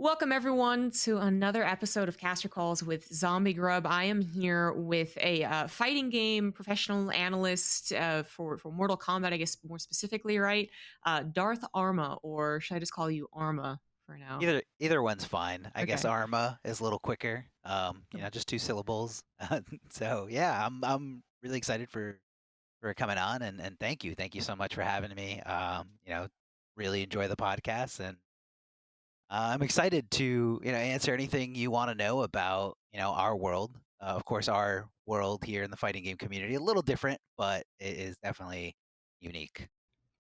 Welcome everyone to another episode of Caster Calls with ZombieGrub. I am here with a fighting game professional analyst for Mortal Kombat, I guess more specifically, right? DarthArma, or should I just call you Arma for now? Either one's fine. I guess Okay. Arma is a little quicker. Just two syllables. So yeah, I'm really excited for coming on and thank you so much for having me. Really enjoy the podcast and I'm excited to answer anything you want to know about our world. Of course, our world here in the fighting game community a little different, but it is definitely unique.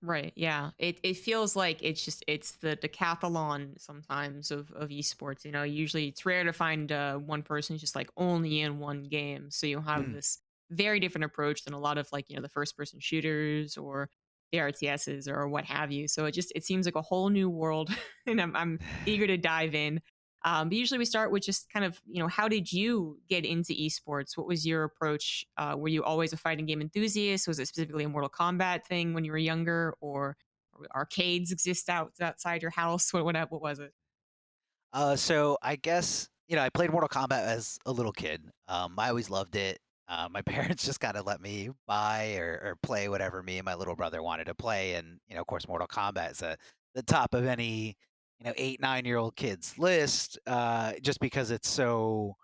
Right. Yeah. It feels like it's the decathlon sometimes of esports. Usually it's rare to find one person who's just like only in one game. So you have this very different approach than a lot of like, the first person shooters or the RTSs or what have you. So it seems like a whole new world and I'm eager to dive in. But usually we start with just kind of, how did you get into esports? What was your approach? Were you always a fighting game enthusiast? Was it specifically a Mortal Kombat thing when you were younger, or arcades exist outside your house? What was it? So I guess, I played Mortal Kombat as a little kid. I always loved it. My parents just kind of let me buy or play whatever me and my little brother wanted to play. And, of course, Mortal Kombat is the top of any, 8, 9-year-old kid's list, just because it's so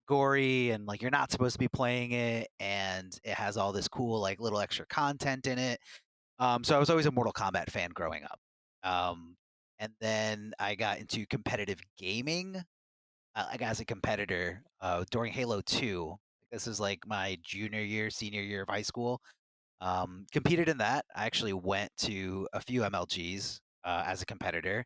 gory and like you're not supposed to be playing it. And it has all this cool, like little extra content in it. So I was always a Mortal Kombat fan growing up. And then I got into competitive gaming, like as a competitor during Halo 2. This is like my junior year, senior year of high school. Competed in that. I actually went to a few MLGs as a competitor.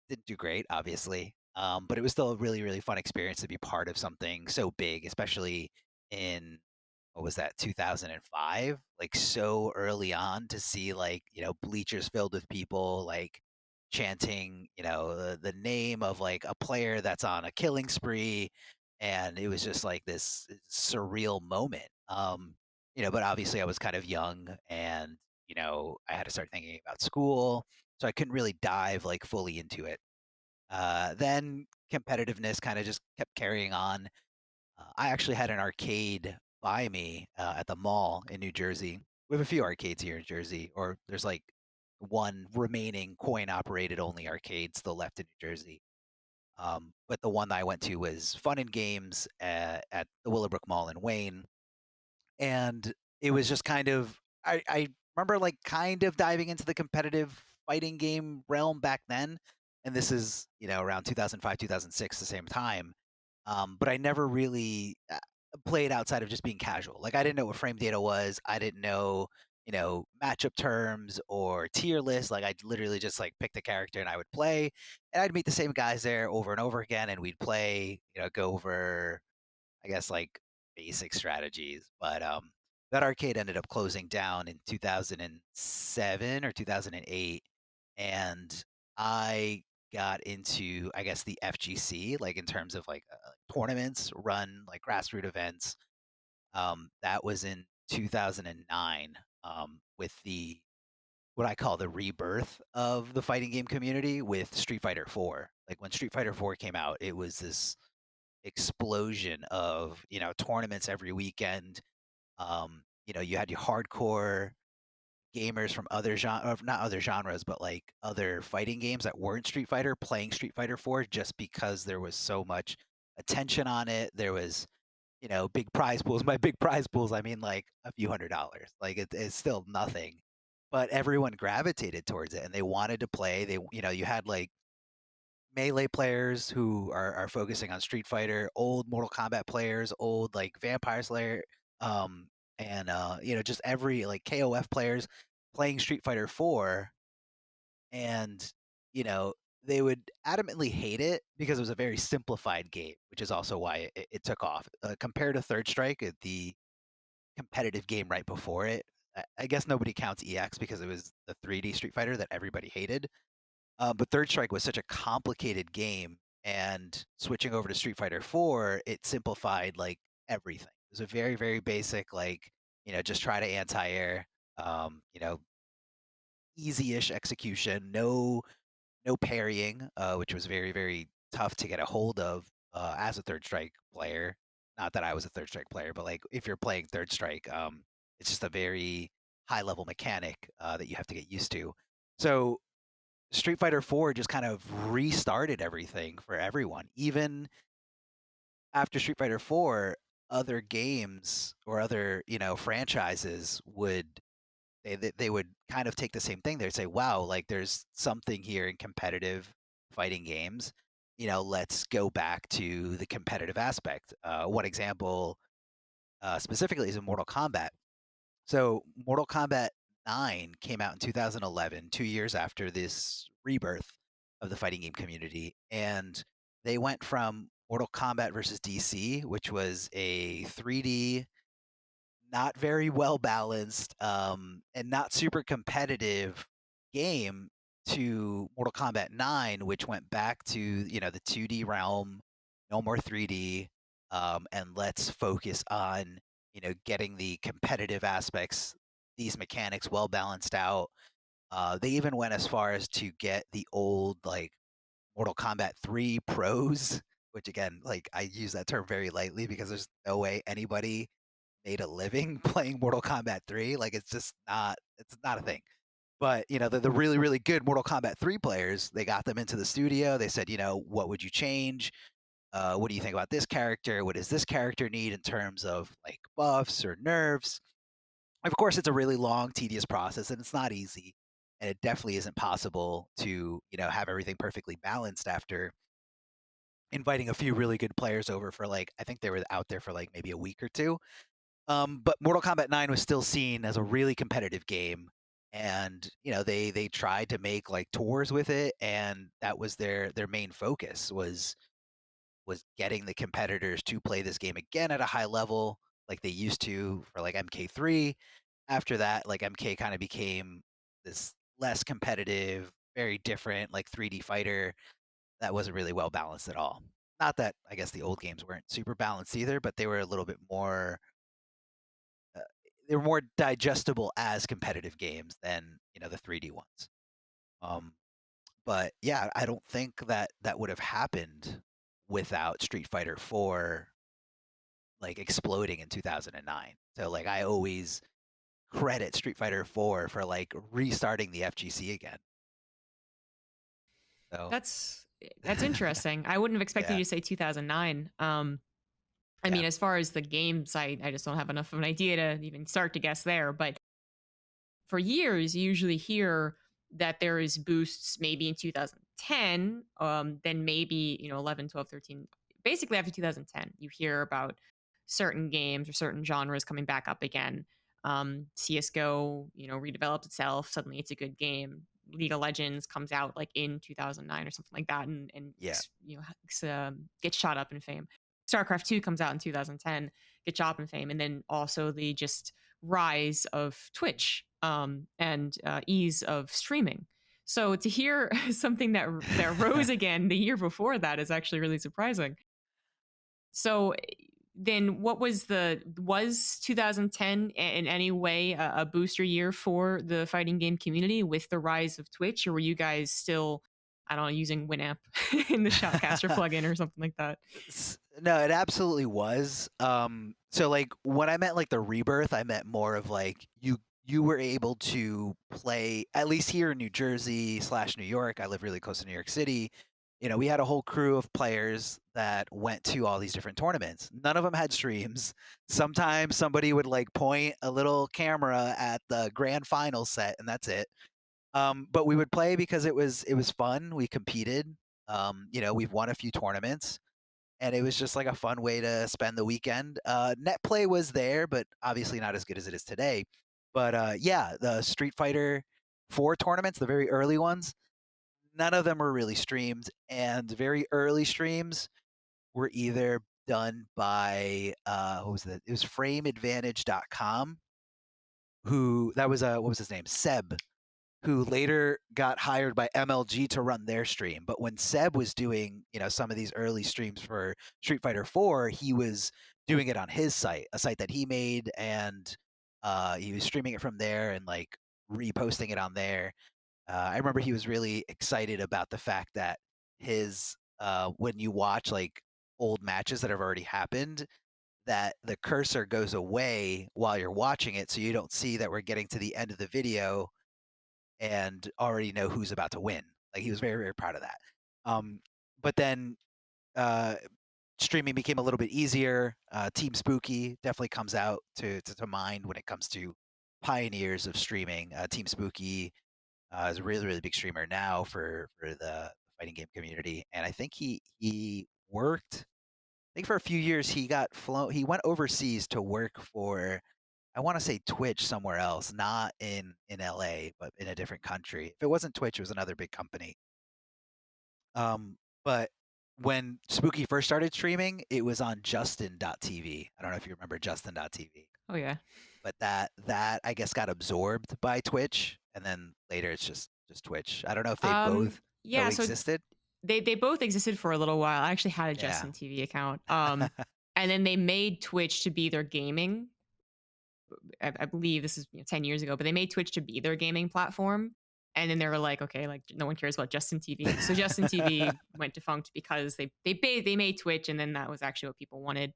Didn't do great, obviously, but it was still a really, really fun experience to be part of something so big, especially in what was that 2005, like so early on to see like bleachers filled with people like chanting the name of like a player that's on a killing spree, and it was just like this surreal moment. But obviously I was kind of young, and I had to start thinking about school, so I couldn't really dive like fully into it. Then competitiveness kind of just kept carrying on. I actually had an arcade by me at the mall in New Jersey. We have a few arcades here in Jersey, or there's like one remaining coin operated only arcade still left in New Jersey. But the one that I went to was Fun and Games at the Willowbrook Mall in Wayne. And it was just kind of, I remember like kind of diving into the competitive fighting game realm back then. And this is, around 2005, 2006, the same time. But I never really played outside of just being casual. Like I didn't know what frame data was. I didn't know, matchup terms or tier lists. Like I literally just like picked a character and I would play, and I'd meet the same guys there over and over again, and we'd play, go over, I guess like basic strategies. But that arcade ended up closing down in 2007 or 2008, and I got into, I guess, the FGC, like in terms of like tournaments, run like grassroots events. That was in 2009, with the what I call the rebirth of the fighting game community with Street Fighter 4. Like when Street Fighter 4 came out, it was this explosion of tournaments every weekend. You had your hardcore gamers from other genre, not other genres, but like other fighting games that weren't Street Fighter playing Street Fighter 4 just because there was so much attention on it. There was big prize pools. By big prize pools, I mean like a few $100s. Like it's still nothing, but everyone gravitated towards it and they wanted to play. You had like melee players who are focusing on Street Fighter, old Mortal Kombat players, old like Vampire Slayer, um, and just every like KOF players playing Street Fighter 4, and you know they would adamantly hate it because it was a very simplified game, which is also why it took off compared to Third Strike, the competitive game right before it. I guess nobody counts EX because it was the 3D Street Fighter that everybody hated, but Third Strike was such a complicated game, and switching over to Street Fighter 4, it simplified like everything. It was a very, very basic, like, just try to anti-air, easy-ish execution, no no parrying, which was very, very tough to get a hold of as a Third Strike player. Not that I was a Third Strike player, but like if you're playing Third Strike, it's just a very high level mechanic that you have to get used to. So Street Fighter 4 just kind of restarted everything for everyone. Even after Street Fighter 4, other games or other, franchises would they would kind of take the same thing. They'd say, "Wow, like there's something here in competitive fighting games. Let's go back to the competitive aspect." One example specifically is in Mortal Kombat. So Mortal Kombat 9 came out in 2011, 2 years after this rebirth of the fighting game community, and they went from Mortal Kombat versus DC, which was a 3D, not very well balanced, and not super competitive game, to Mortal Kombat 9, which went back to the 2D realm, no more 3D, and let's focus on getting the competitive aspects, these mechanics well balanced out. They even went as far as to get the old like Mortal Kombat 3 pros, which again, like I use that term very lightly because there's no way anybody made a living playing Mortal Kombat 3. Like it's not a thing. But the really, really good Mortal Kombat 3 players, they got them into the studio. They said, what would you change? What do you think about this character? What does this character need in terms of like buffs or nerfs? Of course, it's a really long, tedious process, and it's not easy. And it definitely isn't possible to, have everything perfectly balanced after inviting a few really good players over for like, I think they were out there for like maybe a week or two. But Mortal Kombat 9 was still seen as a really competitive game, and they tried to make like tours with it, and that was their main focus was getting the competitors to play this game again at a high level like they used to for like MK3. After that, like MK kind of became this less competitive, very different like 3D fighter that wasn't really well balanced at all. Not that I guess the old games weren't super balanced either, but they were a little bit more uh, they were more digestible as competitive games than the 3D ones. Um, but yeah, I don't think that that would have happened without Street Fighter 4 like exploding in 2009. So like I always credit Street Fighter 4 for like restarting the FGC again. So That's interesting. I wouldn't have expected yeah, you to say 2009. I yeah, mean, as far as the games, I just don't have enough of an idea to even start to guess there. But for years, you usually hear that there is boosts maybe in 2010, then maybe 11, 12, 13. Basically, after 2010, you hear about certain games or certain genres coming back up again. CS:GO, redeveloped itself. Suddenly, it's a good game. League of Legends comes out like in 2009 or something like that, and yeah. gets shot up in fame. StarCraft 2 comes out in 2010, gets shot up in fame, and then also the just rise of Twitch and ease of streaming. So to hear something that rose again the year before that is actually really surprising. So then what was 2010 in any way a booster year for the fighting game community with the rise of Twitch, or were you guys still, I don't know, using Winamp in the Shoutcaster plugin or something like that? No, it absolutely was. So like when I meant like the rebirth, I meant more of like you were able to play at least here in New Jersey slash New York. I live really close to New York City. We had a whole crew of players that went to all these different tournaments. None of them had streams. Sometimes somebody would like point a little camera at the grand final set, and that's it. But we would play because it was fun. We competed. We've won a few tournaments, and it was just like a fun way to spend the weekend. Net play was there, but obviously not as good as it is today. But yeah, the Street Fighter 4 tournaments, the very early ones, none of them were really streamed, and very early streams were either done by what was it? It was frameadvantage.com, who that was what was his name? Seb, who later got hired by MLG to run their stream. But when Seb was doing, some of these early streams for Street Fighter 4, he was doing it on his site, a site that he made, and he was streaming it from there and like reposting it on there. I remember he was really excited about the fact that his when you watch like old matches that have already happened, that the cursor goes away while you're watching it, so you don't see that we're getting to the end of the video and already know who's about to win. Like he was very, very proud of that. Um, but then uh, streaming became a little bit easier. Team Spooky definitely comes out to mind when it comes to pioneers of streaming. Team Spooky is a really, really big streamer now for the fighting game community, and I think he worked. I think for a few years he got flown. He went overseas to work for, I want to say Twitch somewhere else, not in LA, but in a different country. If it wasn't Twitch, it was another big company. But when Spooky first started streaming, it was on Justin.tv. I don't know if you remember Justin.tv. Oh yeah. But that I guess got absorbed by Twitch, and then later it's just Twitch. I don't know if they both Yeah, so coexisted. they both existed for a little while. I actually had a Yeah. Justin TV account. And then they made Twitch to be their gaming. I believe this is 10 years ago, but they made Twitch to be their gaming platform. And then they were like, okay, like no one cares about Justin TV. So Justin TV went defunct because they made Twitch, and then that was actually what people wanted.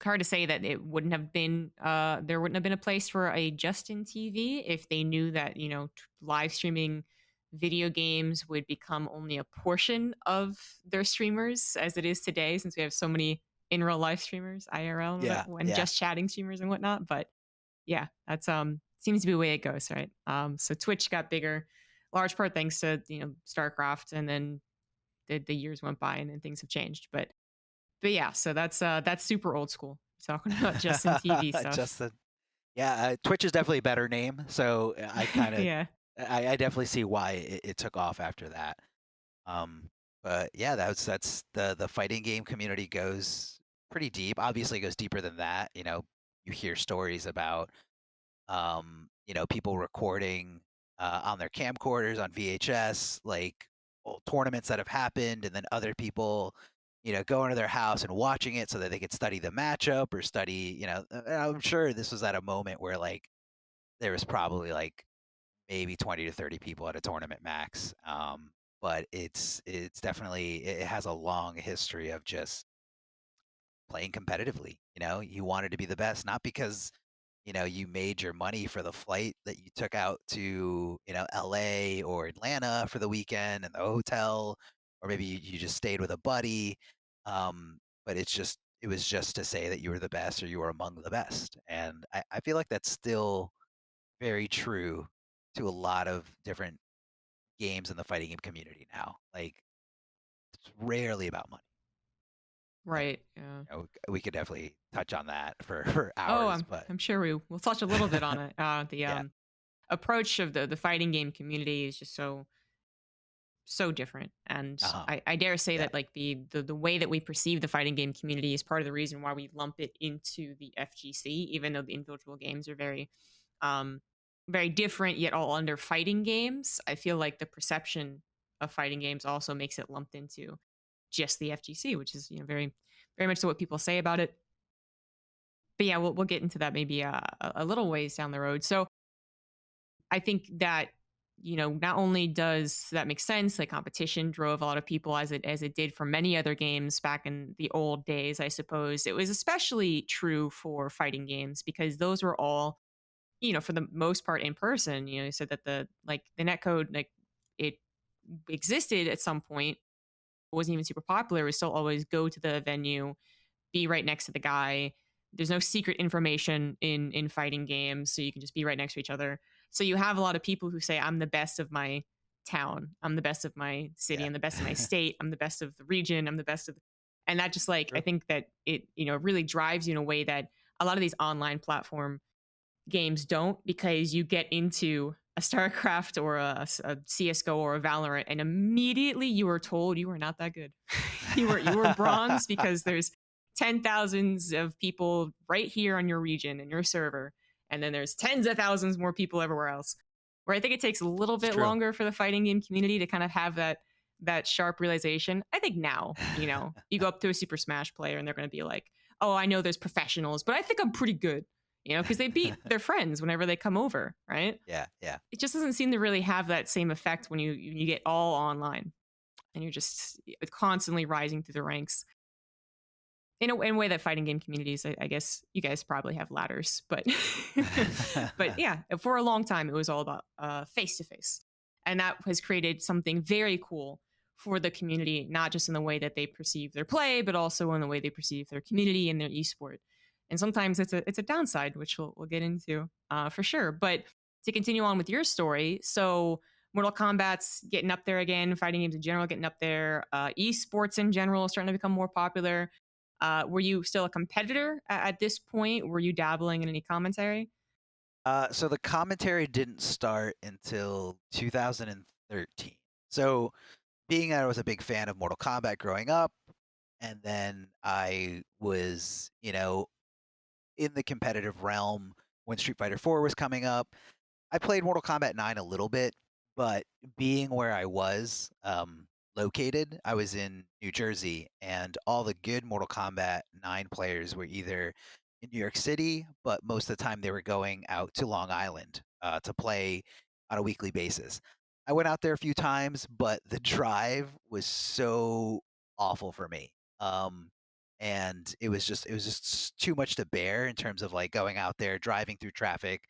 Hard to say that it wouldn't have been there wouldn't have been a place for a Justin TV if they knew that live streaming video games would become only a portion of their streamers as it is today, since we have so many in real life streamers, IRL, and just chatting streamers and whatnot. But yeah, that's seems to be the way it goes, right? So Twitch got bigger, large part thanks to StarCraft, and then the years went by and then things have changed. But yeah, so that's super old school. Talking about Justin TV stuff. Justin, yeah, Twitch is definitely a better name. So I kind of yeah. I definitely see why it took off after that. But yeah, that's the fighting game community goes pretty deep. Obviously, it goes deeper than that. You hear stories about people recording on their camcorders on VHS, like tournaments that have happened, and then other people going to their house and watching it so that they could study the matchup or study. I'm sure this was at a moment where like there was probably like maybe 20 to 30 people at a tournament max. But it's definitely, it has a long history of just playing competitively. You wanted to be the best, not because you made your money for the flight that you took out to LA or Atlanta for the weekend and the hotel, or maybe you just stayed with a buddy. But it was just to say that you were the best or you were among the best. And I feel like that's still very true to a lot of different games in the fighting game community now. Like it's rarely about money. Right. Yeah. We could definitely touch on that for hours. I'm sure we'll touch a little bit on it. The approach of the fighting game community is just so different, and I dare say that like the way that we perceive the fighting game community is part of the reason why we lump it into the FGC, even though the individual games are very very different, yet all under fighting games. I feel like the perception of fighting games also makes it lumped into just the FGC, which is very very much so what people say about it. But yeah, we'll get into that maybe a little ways down the road. So I think that not only does that make sense, like competition drove a lot of people as it did for many other games back in the old days. I suppose it was especially true for fighting games because those were all for the most part in person. You said that the netcode, like it existed at some point, wasn't even super popular. It was still always go to the venue, be right next to the guy. There's no secret information in fighting games, so you can just be right next to each other. So you have a lot of people who say, I'm the best of my town, I'm the best of my city, I'm the best of my state, I'm the best of the region, I'm the best of, and that just like, I think that it really drives you in a way that a lot of these online platform games don't, because you get into a StarCraft or a CSGO or a Valorant, and immediately you are told you are not that good. you were bronze because there's 10,000s of people right here on your region and your server, and then there's tens of thousands more people everywhere else. Where I think it takes a little bit longer for the fighting game community to kind of have that sharp realization. I think now, you go up to a Super Smash player and they're going to be like, "Oh, I know there's professionals, but I think I'm pretty good." because they beat their friends whenever they come over, right? Yeah, yeah. It just doesn't seem to really have that same effect when you get all online and you're just constantly rising through the ranks. In a way that fighting game communities, I guess you guys probably have ladders, but but yeah, for a long time it was all about face to face, and that has created something very cool for the community, not just in the way that they perceive their play, but also in the way they perceive their community and their esport. And sometimes it's a downside, which we'll get into for sure. But to continue on with your story, so Mortal Kombat's getting up there again, fighting games in general getting up there, esports in general is starting to become more popular. Were you still a competitor at this point? Were you dabbling in any commentary? So the commentary didn't start until 2013. So being that I was a big fan of Mortal Kombat growing up, and then I was, in the competitive realm when Street Fighter 4 was coming up. I played Mortal Kombat 9 a little bit, but being where I was located, I was in New Jersey, and all the good Mortal Kombat 9 players were either in New York City, but most of the time they were going out to Long Island to play on a weekly basis. I went out there a few times, but the drive was so awful for me. And it was just too much to bear in terms of like going out there, driving through traffic.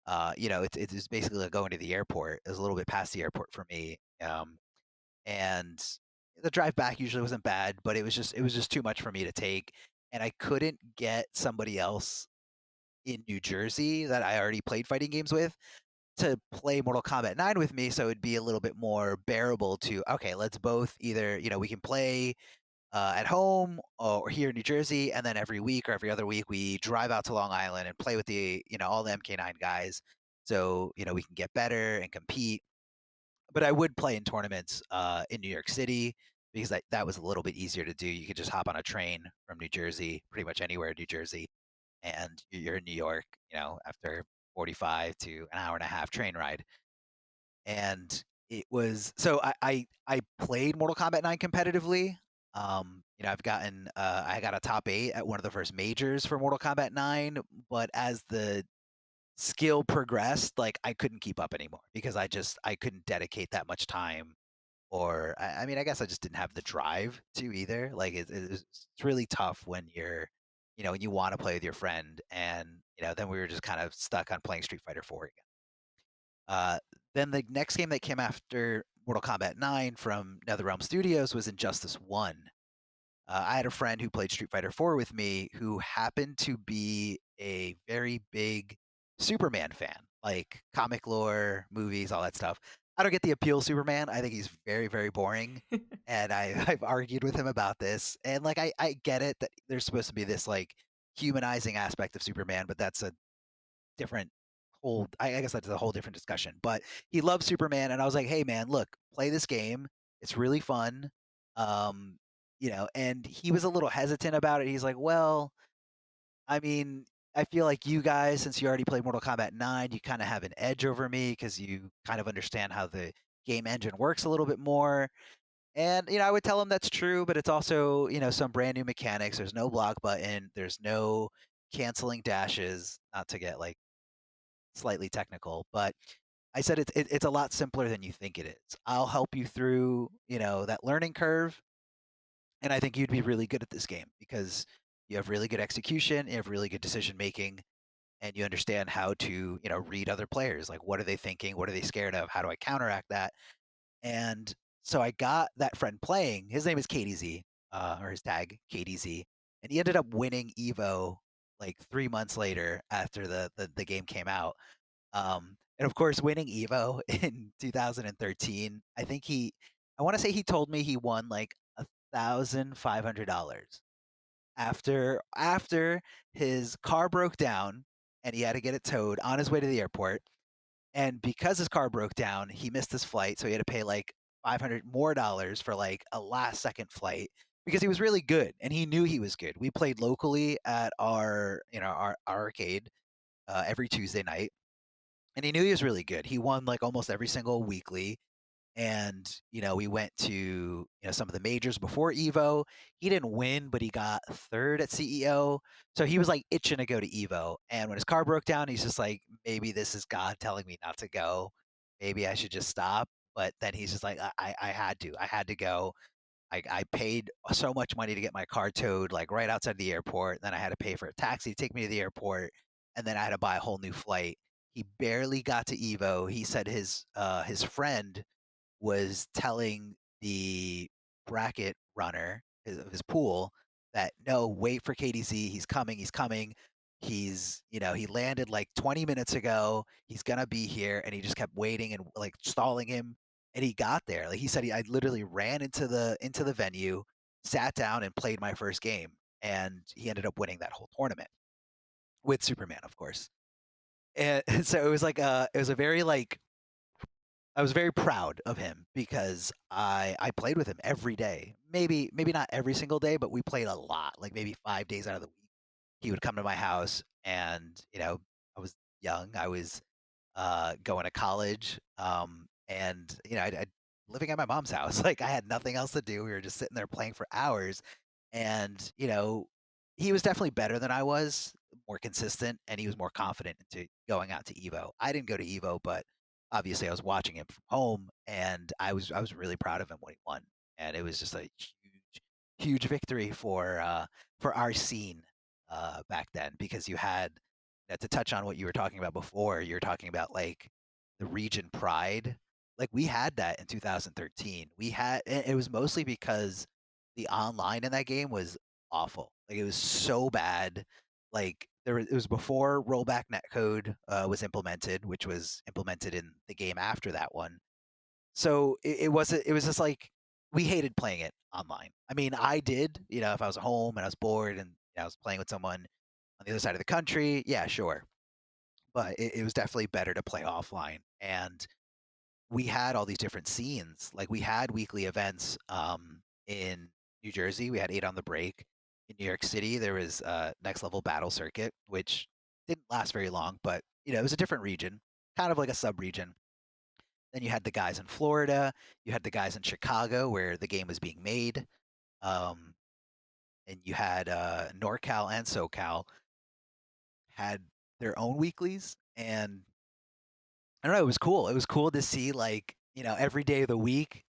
It's basically like going to the airport. It was a little bit past the airport for me. And the drive back usually wasn't bad, but it was just too much for me to take. And I couldn't get somebody else in New Jersey that I already played fighting games with to play Mortal Kombat 9 with me, so it'd be a little bit more bearable to, okay, let's both either, we can play at home or here in New Jersey, and then every week or every other week we drive out to Long Island and play with all the MK9 guys, so we can get better and compete. But I would play in tournaments in New York City because that was a little bit easier to do. You could just hop on a train from New Jersey, pretty much anywhere in New Jersey, and you're in New York, after 45 to an hour and a half train ride. And it was so I played Mortal Kombat 9 competitively. I got a top 8 at one of the first majors for Mortal Kombat 9, but as the skill progressed, like I couldn't keep up anymore because I couldn't dedicate that much time, or I mean I guess I just didn't have the drive to either. Like it's really tough when when you want to play with your friend, and then we were just kind of stuck on playing Street Fighter 4 again. Uh, then the next game that came after Mortal Kombat 9 from NetherRealm Studios was Injustice 1. I had a friend who played Street Fighter 4 with me who happened to be a very big Superman fan, like comic lore, movies, all that stuff. I don't get the appeal of Superman. I think he's very, very boring. And I've argued with him about this. And like I get it that there's supposed to be this like humanizing aspect of Superman, but that's a different whole I guess that's a whole different discussion. But he loves Superman, and I was like, hey man, look, play this game. It's really fun. Um, and he was a little hesitant about it. He's like, well, I mean, I feel like you guys, since you already played Mortal Kombat 9, you kind of have an edge over me because you kind of understand how the game engine works a little bit more. And I would tell him that's true, but it's also, some brand new mechanics. There's no block button, there's no canceling dashes, not to get like slightly technical, but I said it's a lot simpler than you think it is. I'll help you through, that learning curve, and I think you'd be really good at this game because you have really good execution, you have really good decision making, and you understand how to, read other players. Like, what are they thinking? What are they scared of? How do I counteract that? And so I got that friend playing. His name is KDZ, or his tag KDZ, and he ended up winning Evo like 3 months later after the game came out. And of course, winning Evo in 2013, I want to say he told me he won like $1,500 after his car broke down and he had to get it towed on his way to the airport. And because his car broke down, he missed his flight, so he had to pay like 500 more dollars for like a last second flight because he was really good and he knew he was good. We played locally at our arcade every Tuesday night, and he knew he was really good. He won like almost every single weekly. and we went to some of the majors before Evo. He didn't win, but he got third at CEO, so he was like itching to go to Evo. And when his car broke down, he's just like, maybe this is God telling me not to go, maybe I should just stop. But then he's just like, I had to go. I paid so much money to get my car towed like right outside the airport. Then I had to pay for a taxi to take me to the airport, and then I had to buy a whole new flight. He barely got to Evo. He said his friend was telling the bracket runner of his pool that, no, wait for KDZ. He's coming. He's coming. He landed like 20 minutes ago. He's gonna be here, and he just kept waiting and like stalling him. And he got there. Like he said, I literally ran into the venue, sat down, and played my first game, and he ended up winning that whole tournament with Superman, of course. And so it was like it was a very like I was very proud of him because I played with him every day. Maybe not every single day, but we played a lot. Like maybe 5 days out of the week, he would come to my house, and I was young. I was going to college, and I living at my mom's house. Like I had nothing else to do. We were just sitting there playing for hours, and he was definitely better than I was, more consistent, and he was more confident into going out to Evo. I didn't go to Evo, but obviously I was watching him from home, and I was really proud of him when he won, and it was just a huge victory for our scene back then, because you had to touch on what you were talking about before. You were talking about like the region pride. Like we had that in 2013. It was mostly because the online in that game was awful. Like it was so bad. Like it was before rollback netcode was implemented, which was implemented in the game after that one. So it was just like we hated playing it online. I mean, I did, if I was at home and I was bored and I was playing with someone on the other side of the country, yeah, sure. But it was definitely better to play offline. And we had all these different scenes. Like we had weekly events in New Jersey. We had 8 on the break. In New York City, there was Next Level Battle Circuit, which didn't last very long, but it was a different region, kind of like a sub region. Then you had the guys in Florida. You had the guys in Chicago where the game was being made. Um, and you had NorCal and SoCal had their own weeklies. And I don't know, it was cool. It was cool to see like, every day of the week.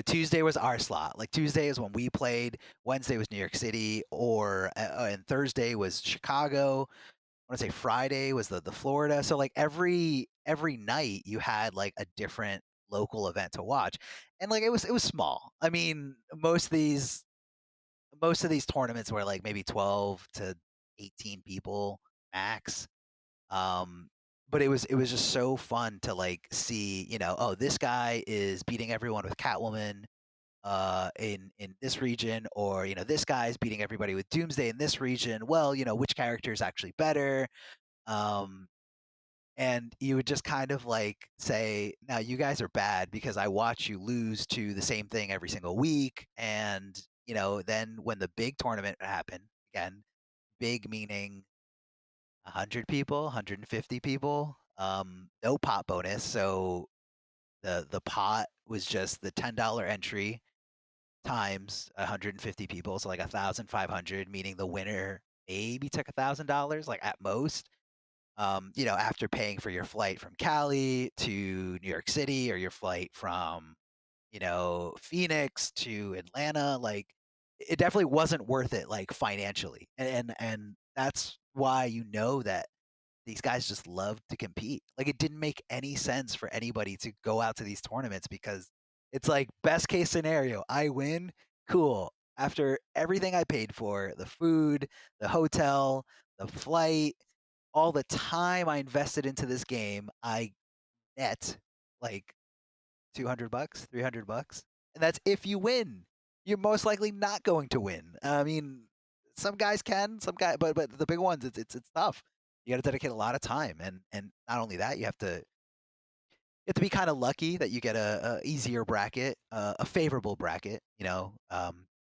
Tuesday was our slot. Like Tuesday is when we played, Wednesday was New York City, or and Thursday was Chicago. I want to say Friday was the Florida. So like every night you had like a different local event to watch. And like it was small. I mean, most of these tournaments were like maybe 12 to 18 people max. Um, but it was just so fun to like see, oh, this guy is beating everyone with Catwoman in this region, or this guy's beating everybody with Doomsday in this region. Well, which character is actually better? Um, and you would just kind of like say, now you guys are bad because I watch you lose to the same thing every single week. And then when the big tournament happened, again, big meaning 100 people, 150 people, no pot bonus. So the pot was just the $10 entry times 150 people, so like 1,500, meaning the winner maybe took $1,000, like at most. After paying for your flight from Cali to New York City, or your flight from Phoenix to Atlanta, like it definitely wasn't worth it, like financially, and that's why that these guys just love to compete. Like it didn't make any sense for anybody to go out to these tournaments, because it's like best case scenario, I win, cool. After everything I paid for, the food, the hotel, the flight, all the time I invested into this game, I net like $200, $300, and that's if you win. You're most likely not going to win. I mean, some guys can, but the big ones, it's tough. You got to dedicate a lot of time, and not only that, you have to be kind of lucky that you get a easier bracket, a favorable bracket. A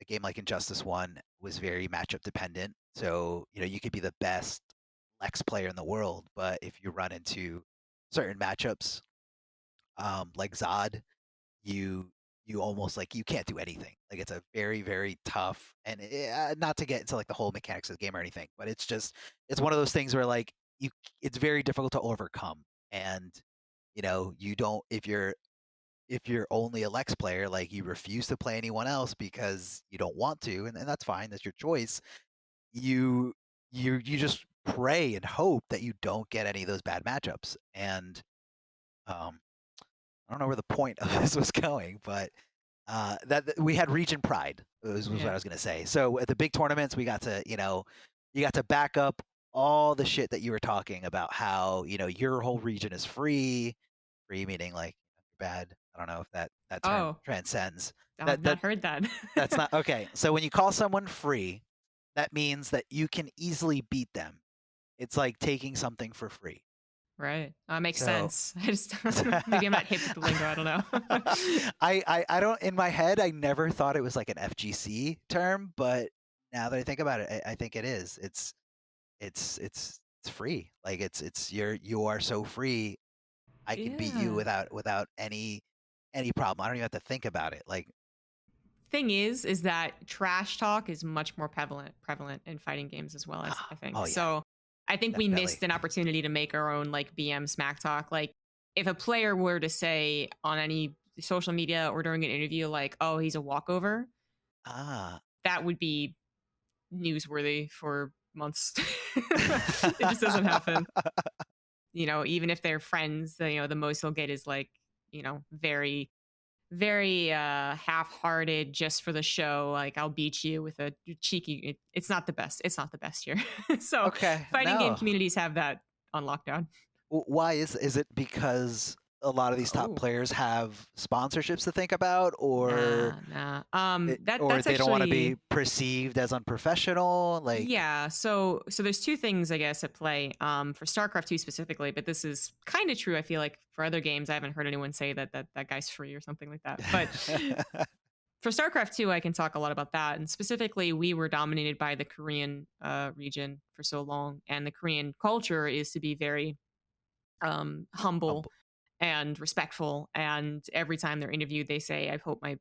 game like Injustice One was very matchup dependent, so you could be the best Lex player in the world, but if you run into certain matchups, like Zod, you you almost like you can't do anything. Like it's a very, very tough and not to get into like the whole mechanics of the game or anything, but it's just it's one of those things where like you it's very difficult to overcome. And you don't if you're only a Lex player, like you refuse to play anyone else because you don't want to, and that's fine, that's your choice. You you just pray and hope that you don't get any of those bad matchups. And um I don't know where the point of this was going, but that we had region pride was what I Yeah. was gonna say. So at the big tournaments, we got to you got to back up all the shit that you were talking about. How your whole region is free, free meaning like bad. I don't know if that term Oh, transcends. I've That not heard that. that's not okay. So when you call someone free, that means that you can easily beat them. It's like taking something for free. Right. Makes So sense. I just maybe I'm not hip with the lingo. I don't know. I don't in my head I never thought it was like an FGC term, but now that I think about it, I think it is. It's free. Like you are so free. I can beat you Yeah. without any problem. I don't even have to think about it. Like Thing is that trash talk is much more prevalent in fighting games as well, as I think. oh yeah, So I think we definitely. missed an opportunity to make our own like BM smack talk. Like if a player were to say on any social media or during an interview, like, "Oh, he's a walkover," Ah. that would be newsworthy for months. It just doesn't happen. Even if they're friends, the most they'll get is like, very very half-hearted just for the show, like I'll beat you with a cheeky it's not the best. It's not the best here. So Okay, fighting game no. communities have that on lockdown. Why is it because a lot of these top Oh, players have sponsorships to think about, or nah. or That's they don't want to be actually perceived as unprofessional? Like, yeah. So there's two things I guess at play. For StarCraft 2 specifically, but this is kind of true. I feel like for other games, I haven't heard anyone say that guy's free or something like that. But for StarCraft 2, I can talk a lot about that. And specifically, we were dominated by the Korean region for so long. And the Korean culture is to be very humble humble. and respectful. And every time they're interviewed, they say, "I hope my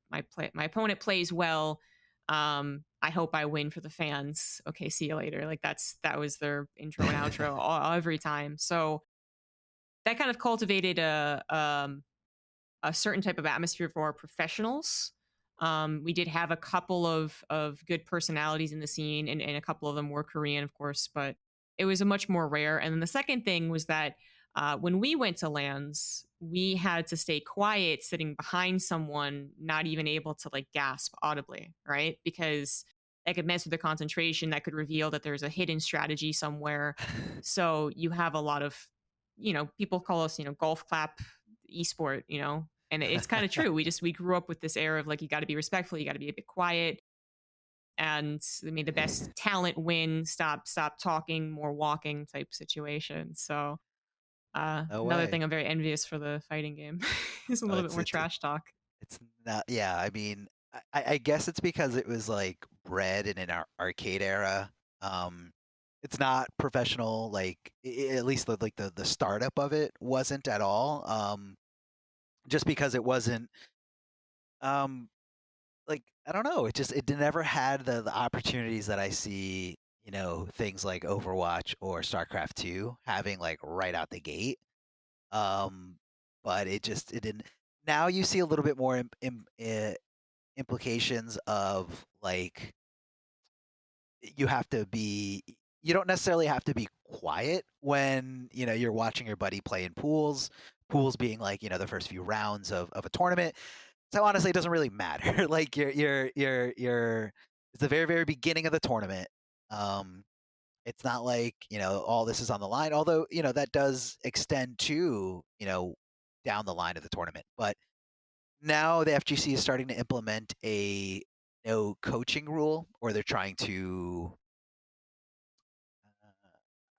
opponent plays well. I hope I win for the fans. Okay, see you later." Like that was their intro and outro every time. So that kind of cultivated a certain type of atmosphere for our professionals. We did have a couple of good personalities in the scene, and a couple of them were Korean, of course, but it was a much more rare. And then the second thing was that when we went to lands, we had to stay quiet, sitting behind someone, not even able to like gasp audibly, right? Because that could mess with the concentration. That could reveal that there's a hidden strategy somewhere. So you have a lot of, people call us, golf clap esport, and it's kind of true. We grew up with this era of like you got to be respectful, you got to be a bit quiet, and I mean the best talent win. Stop talking, more walking type situation. So No another way. thing I'm very envious for the fighting game is a Oh, little bit more trash talk. it's not. Yeah, I mean, I guess it's because it was like bred in an arcade era. Um, it's not professional. Like at least like the startup of it wasn't at all. Just because it wasn't. Um, like I don't know, it never had the opportunities that I see, things like Overwatch or StarCraft 2 having like right out the gate. Um, but it didn't. Now you see a little bit more implications of like you have to be you don't necessarily have to be quiet when you're watching your buddy play in pools being like the first few rounds of a tournament. So honestly, it doesn't really matter. Like you're it's the very, very beginning of the tournament. Um, it's not like, all this is on the line, although, that does extend to, down the line of the tournament. But now the FGC is starting to implement a no coaching rule, or they're trying to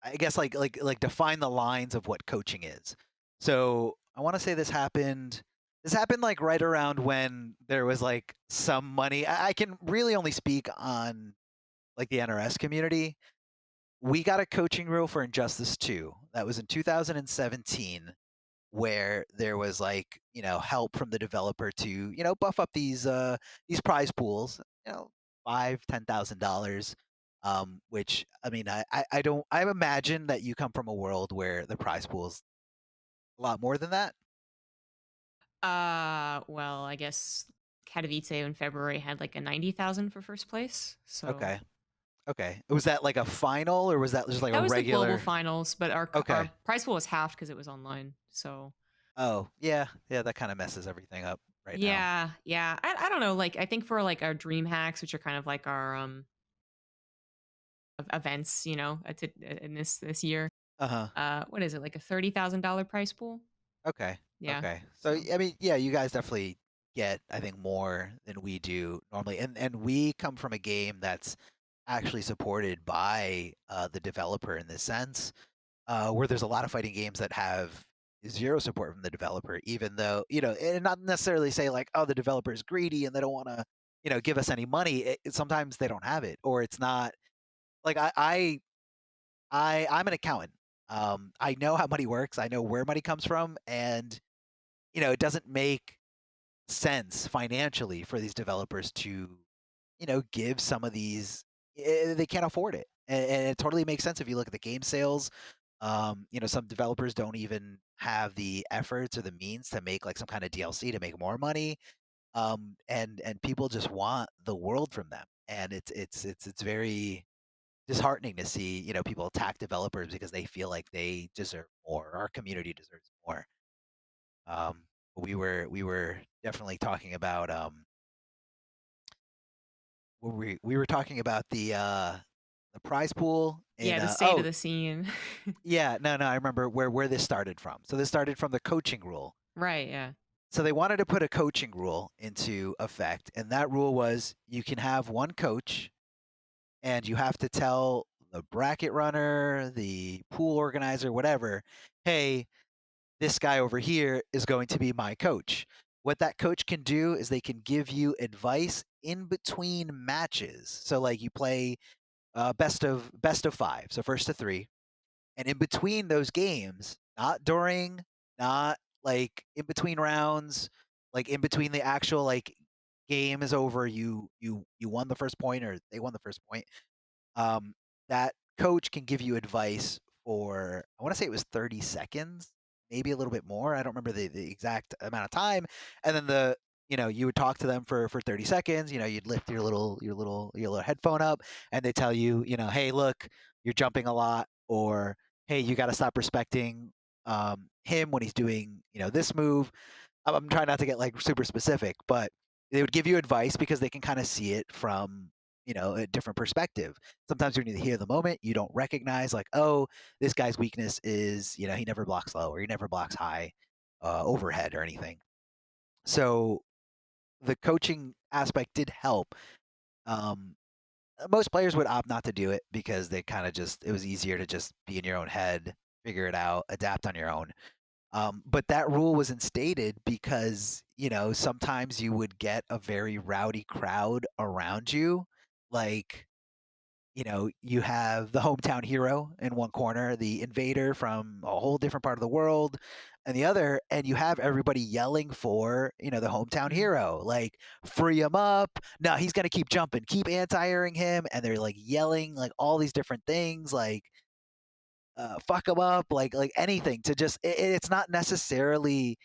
I guess like define the lines of what coaching is. So I want to say this happened like right around when there was like some money. I can really only speak on like the NRS community. We got a coaching rule for Injustice 2. That was in 2017. where there was like, help from the developer to, buff up these prize pools, $5,000, $10,000. Which I mean, I don't I imagine that you come from a world where the prize pool is a lot more than that. Well, I guess Katowice in February had like a 90,000 for first place. So Okay. Okay. Was that like a final or was that just like that a was the global regular? finals, but Okay. our prize pool was half because it was online. So Oh, yeah. Yeah, that kind of messes everything up right now. yeah, yeah. I don't know. Like I think for like our dream hacks, which are kind of like our events, in this year. Uh-huh. What is it, like a $30,000 price pool? Okay. Yeah. Okay. So So I mean, yeah, you guys definitely get, I think, more than we do normally. And we come from a game that's actually supported by the developer in this sense, where there's a lot of fighting games that have zero support from the developer, even though, and not necessarily say like, oh, the developer is greedy and they don't want to, give us any money. Sometimes they don't have it, or it's not like I'm an accountant. I know how money works. I know where money comes from, and it doesn't make sense financially for these developers to, give some of these. They can't afford it, and it totally makes sense if you look at the game sales. Some developers don't even have the efforts or the means to make like some kind of DLC to make more money. And people just want the world from them, and it's very disheartening to see, people attack developers because they feel like they deserve more. Our community deserves more. Um, we were definitely talking about we were talking about the prize pool in yeah, the state of oh the scene. yeah, no, I remember where this started from. So this started from the coaching rule. Right. Yeah. So they wanted to put a coaching rule into effect, and that rule was you can have one coach, and you have to tell the bracket runner, the pool organizer, whatever, hey, this guy over here is going to be my coach. What that coach can do is they can give you advice in between matches. So like you play best of 5, so first to 3, and in between those games, not during, not like in between rounds, like in between the actual like game is over, you won the first point or they won the first point. um, that coach can give you advice for, I want to say it was 30 seconds, maybe a little bit more. I don't remember the exact amount of time. And then you would talk to them for 30 seconds. You'd lift your little headphone up, and they tell you, hey, look, you're jumping a lot, or hey, you got to stop respecting him when he's doing, this move. I'm trying not to get like super specific, but they would give you advice because they can kind of see it from, a different perspective. Sometimes when you hear the moment, you don't recognize like, oh, this guy's weakness is, he never blocks low or he never blocks high overhead or anything. So the coaching aspect did help. Um, Most players would opt not to do it because they kind of just, it was easier to just be in your own head, figure it out, adapt on your own. But that rule was instated because, sometimes you would get a very rowdy crowd around you. Like, you have the hometown hero in one corner, the invader from a whole different part of the world and the other, and you have everybody yelling for, the hometown Mhm. hero, like, free him up. No, he's going to keep jumping, keep anti-airing him. And they're like yelling like all these different things, like, fuck them up, like anything to just it's not necessarily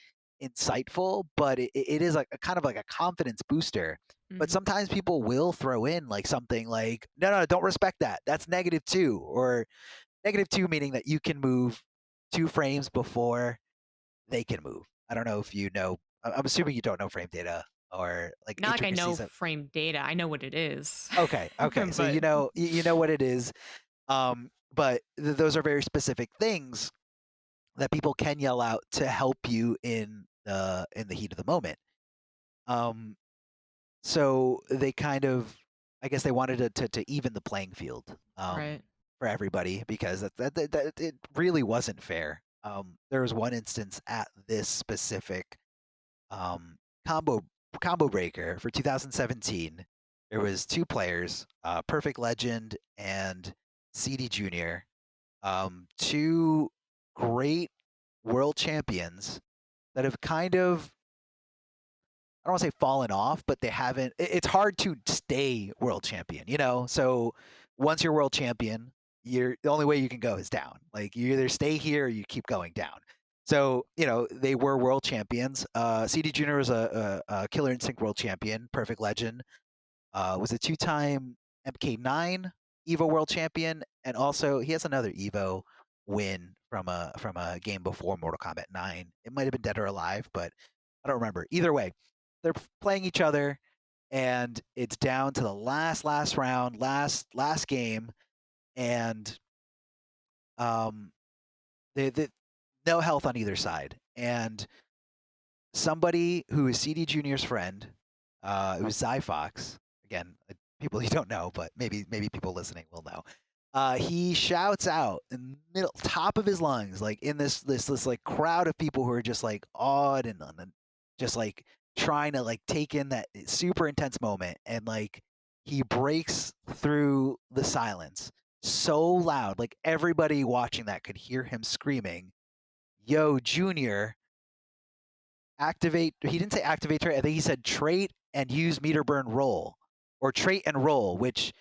insightful, but it is like a kind of like a confidence booster. But Mhm. sometimes people will throw in like something like, no, don't respect that. That's -2, or -2 meaning that you can move 2 frames before they can move. I don't know if you know. I'm assuming you don't know frame data or like Not like I know intricacies of. frame data. I know what it is. Okay. So But you know what it is. But those are very specific things that people can yell out to help you in the heat of the moment. Um, so they kind of, I guess they wanted to even the playing field right. for everybody, because that it really wasn't fair. There was one instance at this specific um, combo combo breaker for 2017. There was 2 players, Perfect Legend and CD Junior, 2 great world champions that have kind of, I don't want to say fallen off, but they haven't. It's hard to stay world champion, you know. So once you're world champion, you're the only way you can go is down. Like you either stay here or you keep going down. So you know they were world champions. CD Junior was a Killer Instinct world champion, Perfect Legend. Was a two-time MK9 Evo world champion, and also he has another Evo win from a game before Mortal Kombat 9. It might have been Dead or Alive, but I don't remember. Either way, they're playing each other, and it's down to the last round, last game, and um, they no health on either side, and somebody who is CD Junior's friend, it was Zyfox. Again, people you don't know, but maybe people listening will know. He shouts out in the middle, top of his lungs, like in this like crowd of people who are just like awed and just like trying to like take in that super intense moment, and like he breaks through the silence so loud, like everybody watching that could hear him screaming, "Yo, Junior, activate." He didn't say activate trait. I think he said trait and use meter burn roll, or trait and roll, which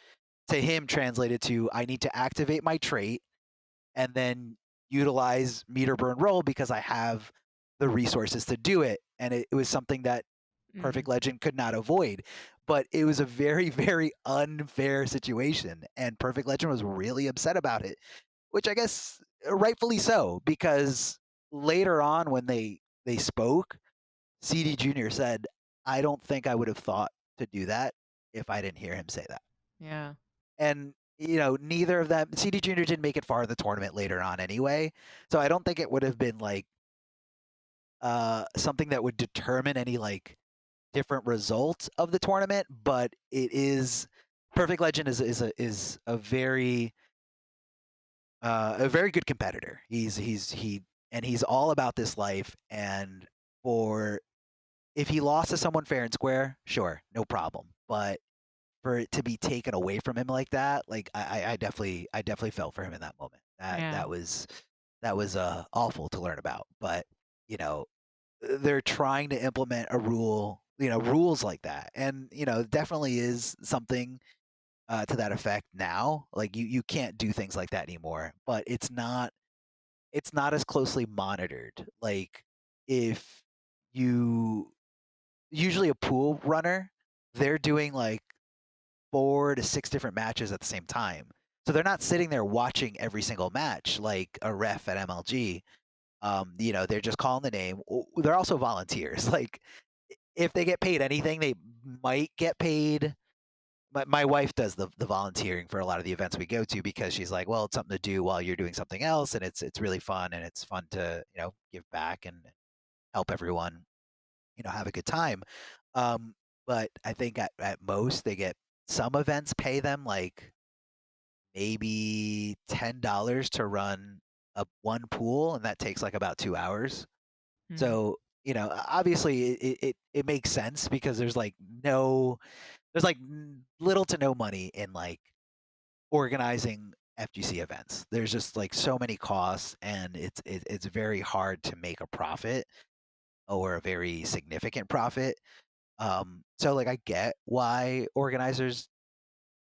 to him translated to I need to activate my trait and then utilize meter burn roll because I have the resources to do it. And it was something that Perfect Legend could not avoid. But it was a very, very unfair situation. And Perfect Legend was really upset about it, which I guess rightfully so, because later on when they spoke, CD Junior said, I don't think I would have thought to do that if I didn't hear him say that. Yeah. And, you know, neither of them, CD Junior didn't make it far in the tournament later on anyway. So I don't think it would have been like something that would determine any like different results of the tournament. But it is, Perfect Legend is a very good competitor. He's all about this life, and for if he lost to someone fair and square, sure, no problem. But for it to be taken away from him like that, like I definitely felt for him in that moment. That was awful to learn about. But you know, they're trying to implement a rule, you know, rules like that, and you know, definitely is something to that effect now. Like you can't do things like that anymore. But it's not as closely monitored. Like if you usually a pool runner, they're doing like 4 to 6 different matches at the same time. So they're not sitting there watching every single match like a ref at MLG. You know, they're just calling the name. They're also volunteers. Like if they get paid anything, they might get paid. My wife does the volunteering for a lot of the events we go to because she's like, well, it's something to do while you're doing something else, and it's really fun, and it's fun to, you know, give back and help everyone, you know, have a good time. But I think at most they get, some events pay them like maybe $10 to run one pool, and that takes like about 2 hours. So you know, obviously it makes sense because there's like little to no money in like organizing FGC events. There's just like so many costs, and it's very hard to make a profit or a very significant profit. So like I get why organizers,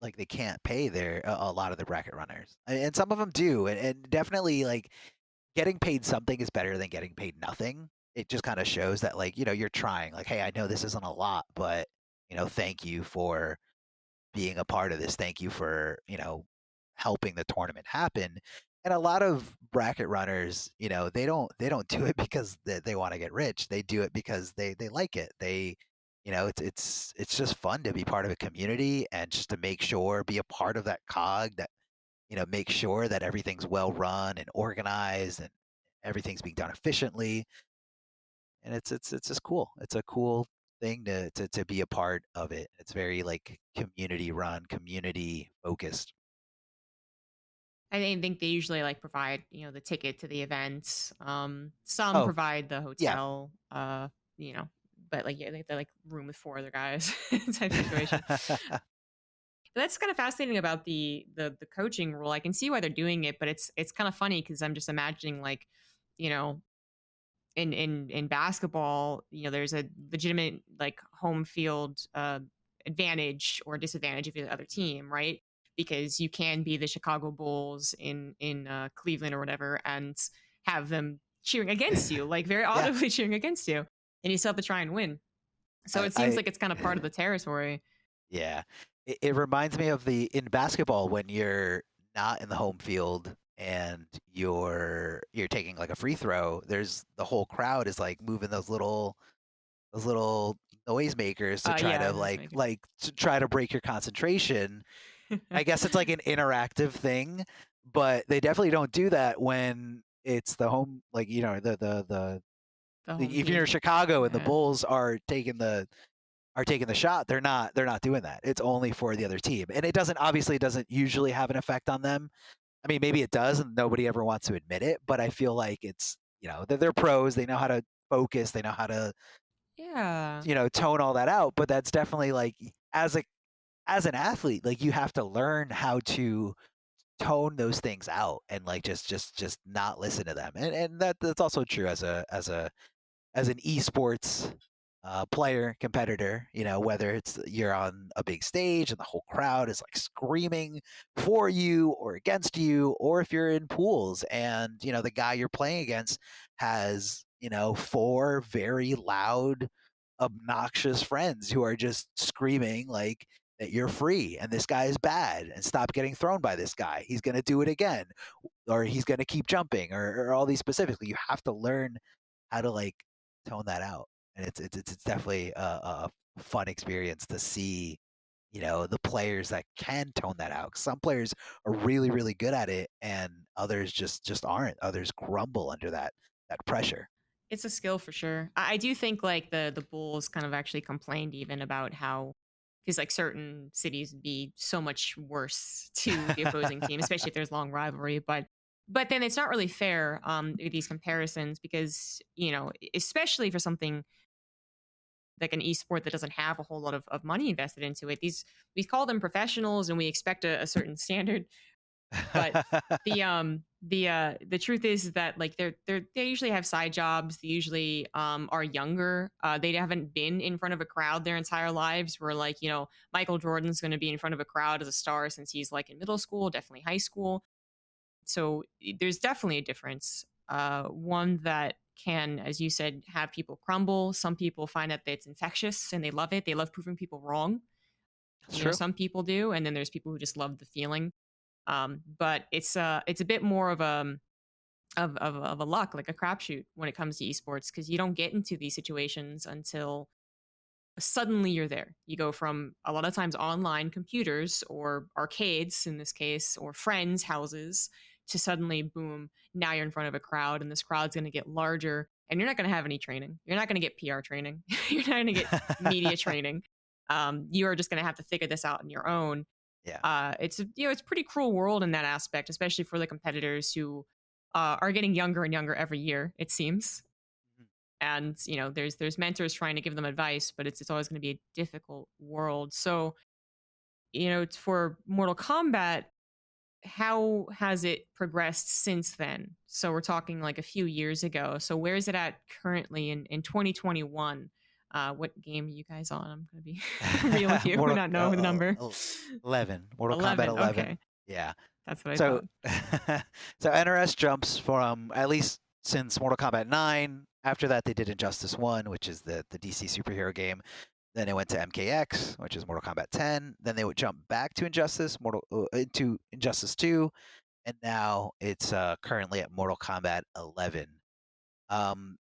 like they can't pay a lot of the bracket runners, and some of them do, and definitely like getting paid something is better than getting paid nothing. It just kind of shows that like, you know, you're trying, like, hey, I know this isn't a lot, but you know, thank you for being a part of this. Thank you for, you know, helping the tournament happen. And a lot of bracket runners, you know, they don't do it because they want to get rich. They do it because they like it. They, you know, it's just fun to be part of a community and just to make sure, be a part of that cog that, you know, make sure that everything's well run and organized and everything's being done efficiently. And it's just cool. It's a cool thing to be a part of it. It's very like community run, community focused. I think they usually like provide, you know, the ticket to the events. Some Oh, provide the yeah. hotel, you know, but like yeah, they're like room with four other guys type situation. But that's kind of fascinating about the coaching rule. I can see why they're doing it, but it's kind of funny because I'm just imagining like, you know, in basketball, there's a legitimate like home field advantage or disadvantage if you're the other team, right? Because you can be the Chicago Bulls in Cleveland or whatever and have them cheering against you, like very Yeah, audibly cheering against you, and you still have to try and win. So it seems I like it's kind of part of the territory. yeah. It reminds me of the in basketball when you're not in the home field and you're taking like a free throw, there's the whole crowd is like moving those little noise makers to try Yeah, to nice maker. to try to break your concentration. I guess it's like an interactive thing, but they definitely don't do that when it's the home, like The home if you're in team. Chicago and the Yeah. Bulls are taking the shot, they're not doing that. It's only for the other team. And it doesn't usually have an effect on them. I mean, maybe it does and nobody ever wants to admit it, but I feel like it's, they're pros, they know how to focus, they know how to, Yeah. tone all that out, but that's definitely like as an athlete, like you have to learn how to tone those things out and like just not listen to them. And that's also true as an esports player competitor, whether it's you're on a big stage and the whole crowd is like screaming for you or against you, or if you're in pools and the guy you're playing against has four very loud obnoxious friends who are just screaming like that you're free and this guy is bad and stop getting thrown by this guy, he's going to do it again, or he's going to keep jumping, or all these specifically, you have to learn how to like tone that out. And it's definitely a fun experience to see, the players that can tone that out. Some players are really, really good at it, and others just aren't. Others crumble under that pressure. It's a skill for sure. I do think like the Bulls kind of actually complained even about how because like certain cities would be so much worse to the opposing team, especially if there's long rivalry. But then it's not really fair with these comparisons because especially for something like an esport that doesn't have a whole lot of money invested into it. These we call them professionals and we expect a certain standard, but the truth is that like they usually have side jobs. They usually are younger. They haven't been in front of a crowd their entire lives. Where like Michael Jordan's going to be in front of a crowd as a star since he's like in middle school, definitely high school. So there's definitely a difference. One that can, as you said, have people crumble. Some people find that it's infectious and they love it. They love proving people wrong. That's true. Some people do, and then there's people who just love the feeling. But it's a bit more of a luck, like a crapshoot when it comes to esports, because you don't get into these situations until suddenly you're there. You go from a lot of times online computers or arcades in this case, or friends' houses, to suddenly boom, now you're in front of a crowd, and this crowd's going to get larger, and you're not going to have any training. You're not going to get PR training. You're not going to get media training. You are just going to have to figure this out on your own. Yeah. It's a pretty cruel world in that aspect, especially for the competitors who are getting younger and younger every year. It seems, Mhm. and there's mentors trying to give them advice, but it's always going to be a difficult world. So it's for Mortal Kombat. How has it progressed since then? So we're talking like a few years ago. So where is it at currently in 2021? What game are you guys on? I'm gonna be real with you and not know the number. 11, Mortal Kombat 11. 11. Okay, Yeah. that's what I So thought. so NRS jumps from, at least since Mortal Kombat 9. After that, they did Injustice 1, which is the DC superhero game. Then it went to MKX, which is Mortal Kombat 10. Then they would jump back to into Injustice 2, and now it's currently at Mortal Kombat 11. Um,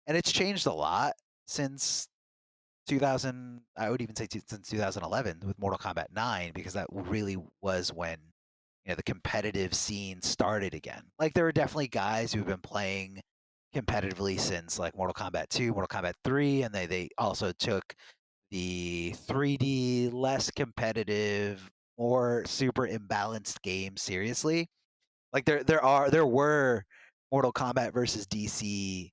and it's changed a lot since 2000. I would even say since 2011 with Mortal Kombat 9, because that really was when the competitive scene started again. Like there were definitely guys who've been playing competitively since like Mortal Kombat 2, Mortal Kombat 3, and they also took the 3D, less competitive, more super imbalanced game seriously. Like there were Mortal Kombat versus DC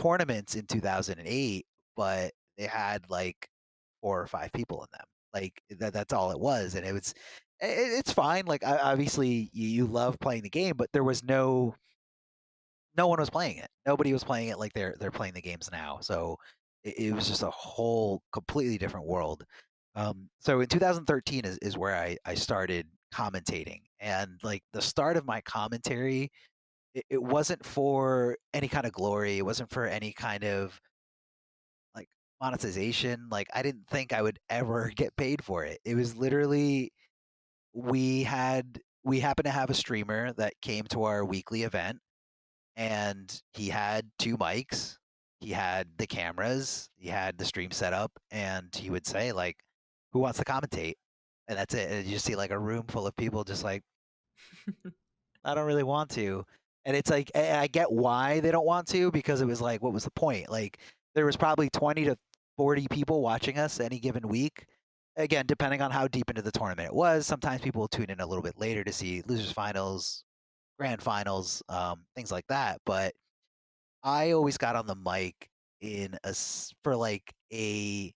tournaments in 2008, but they had like 4 or 5 people in them. Like that's all it was, and it's fine. Like obviously you love playing the game, but there was no no one was playing it. Nobody was playing it like they're playing the games now. So it was just a whole completely different world. So in 2013 is where I started commentating, and like the start of my commentary, it wasn't for any kind of glory. It wasn't for any kind of like monetization. Like I didn't think I would ever get paid for it. It was literally we happened to have a streamer that came to our weekly event, and he had two mics, he had the cameras, he had the stream set up, and he would say like, "Who wants to commentate?" And that's it. And you just see like a room full of people just like, "I don't really want to." And it's like I get why they don't want to, because it was like, what was the point? Like there was probably 20 to 40 people watching us any given week. Again, depending on how deep into the tournament it was. Sometimes people will tune in a little bit later to see losers finals, grand finals, things like that. But I always got on the mic for like a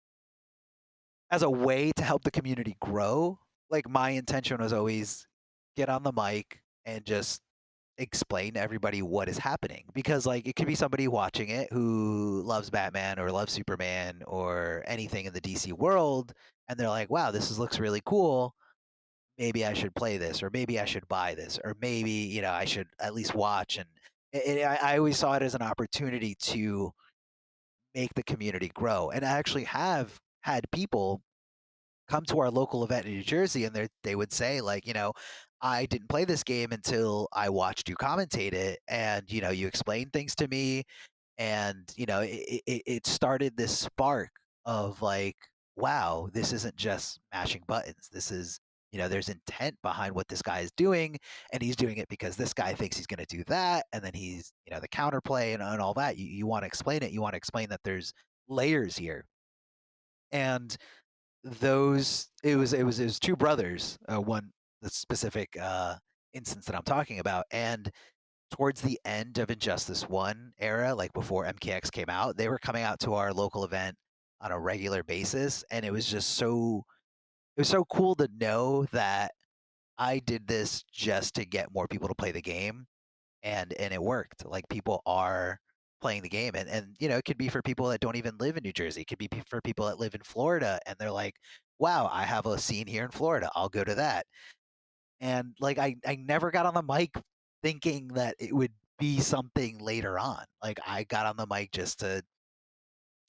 as a way to help the community grow. Like my intention was always get on the mic and just explain to everybody what is happening, because like it could be somebody watching it who loves Batman or loves Superman or anything in the DC world, and they're like, "Wow, looks really cool. Maybe I should play this, or maybe I should buy this, or maybe I should at least watch." And I always saw it as an opportunity to make the community grow. And I actually have had people come to our local event in New Jersey, and they would say like, I didn't play this game until I watched you commentate it, and you explained things to me, and it started this spark of like, wow, this isn't just mashing buttons. This is, there's intent behind what this guy is doing, and he's doing it because this guy thinks he's going to do that, and then he's, the counterplay and all that. You want to explain it. You want to explain that there's layers here. And it was two brothers, one the specific instance that I'm talking about. And towards the end of Injustice 1 era, like before MKX came out, they were coming out to our local event on a regular basis, and it was so cool to know that I did this just to get more people to play the game, and it worked. Like people are playing the game, and it could be for people that don't even live in New Jersey. It could be for people that live in Florida, and they're like, "Wow, I have a scene here in Florida. I'll go to that." And like I never got on the mic thinking that it would be something later on. Like I got on the mic just to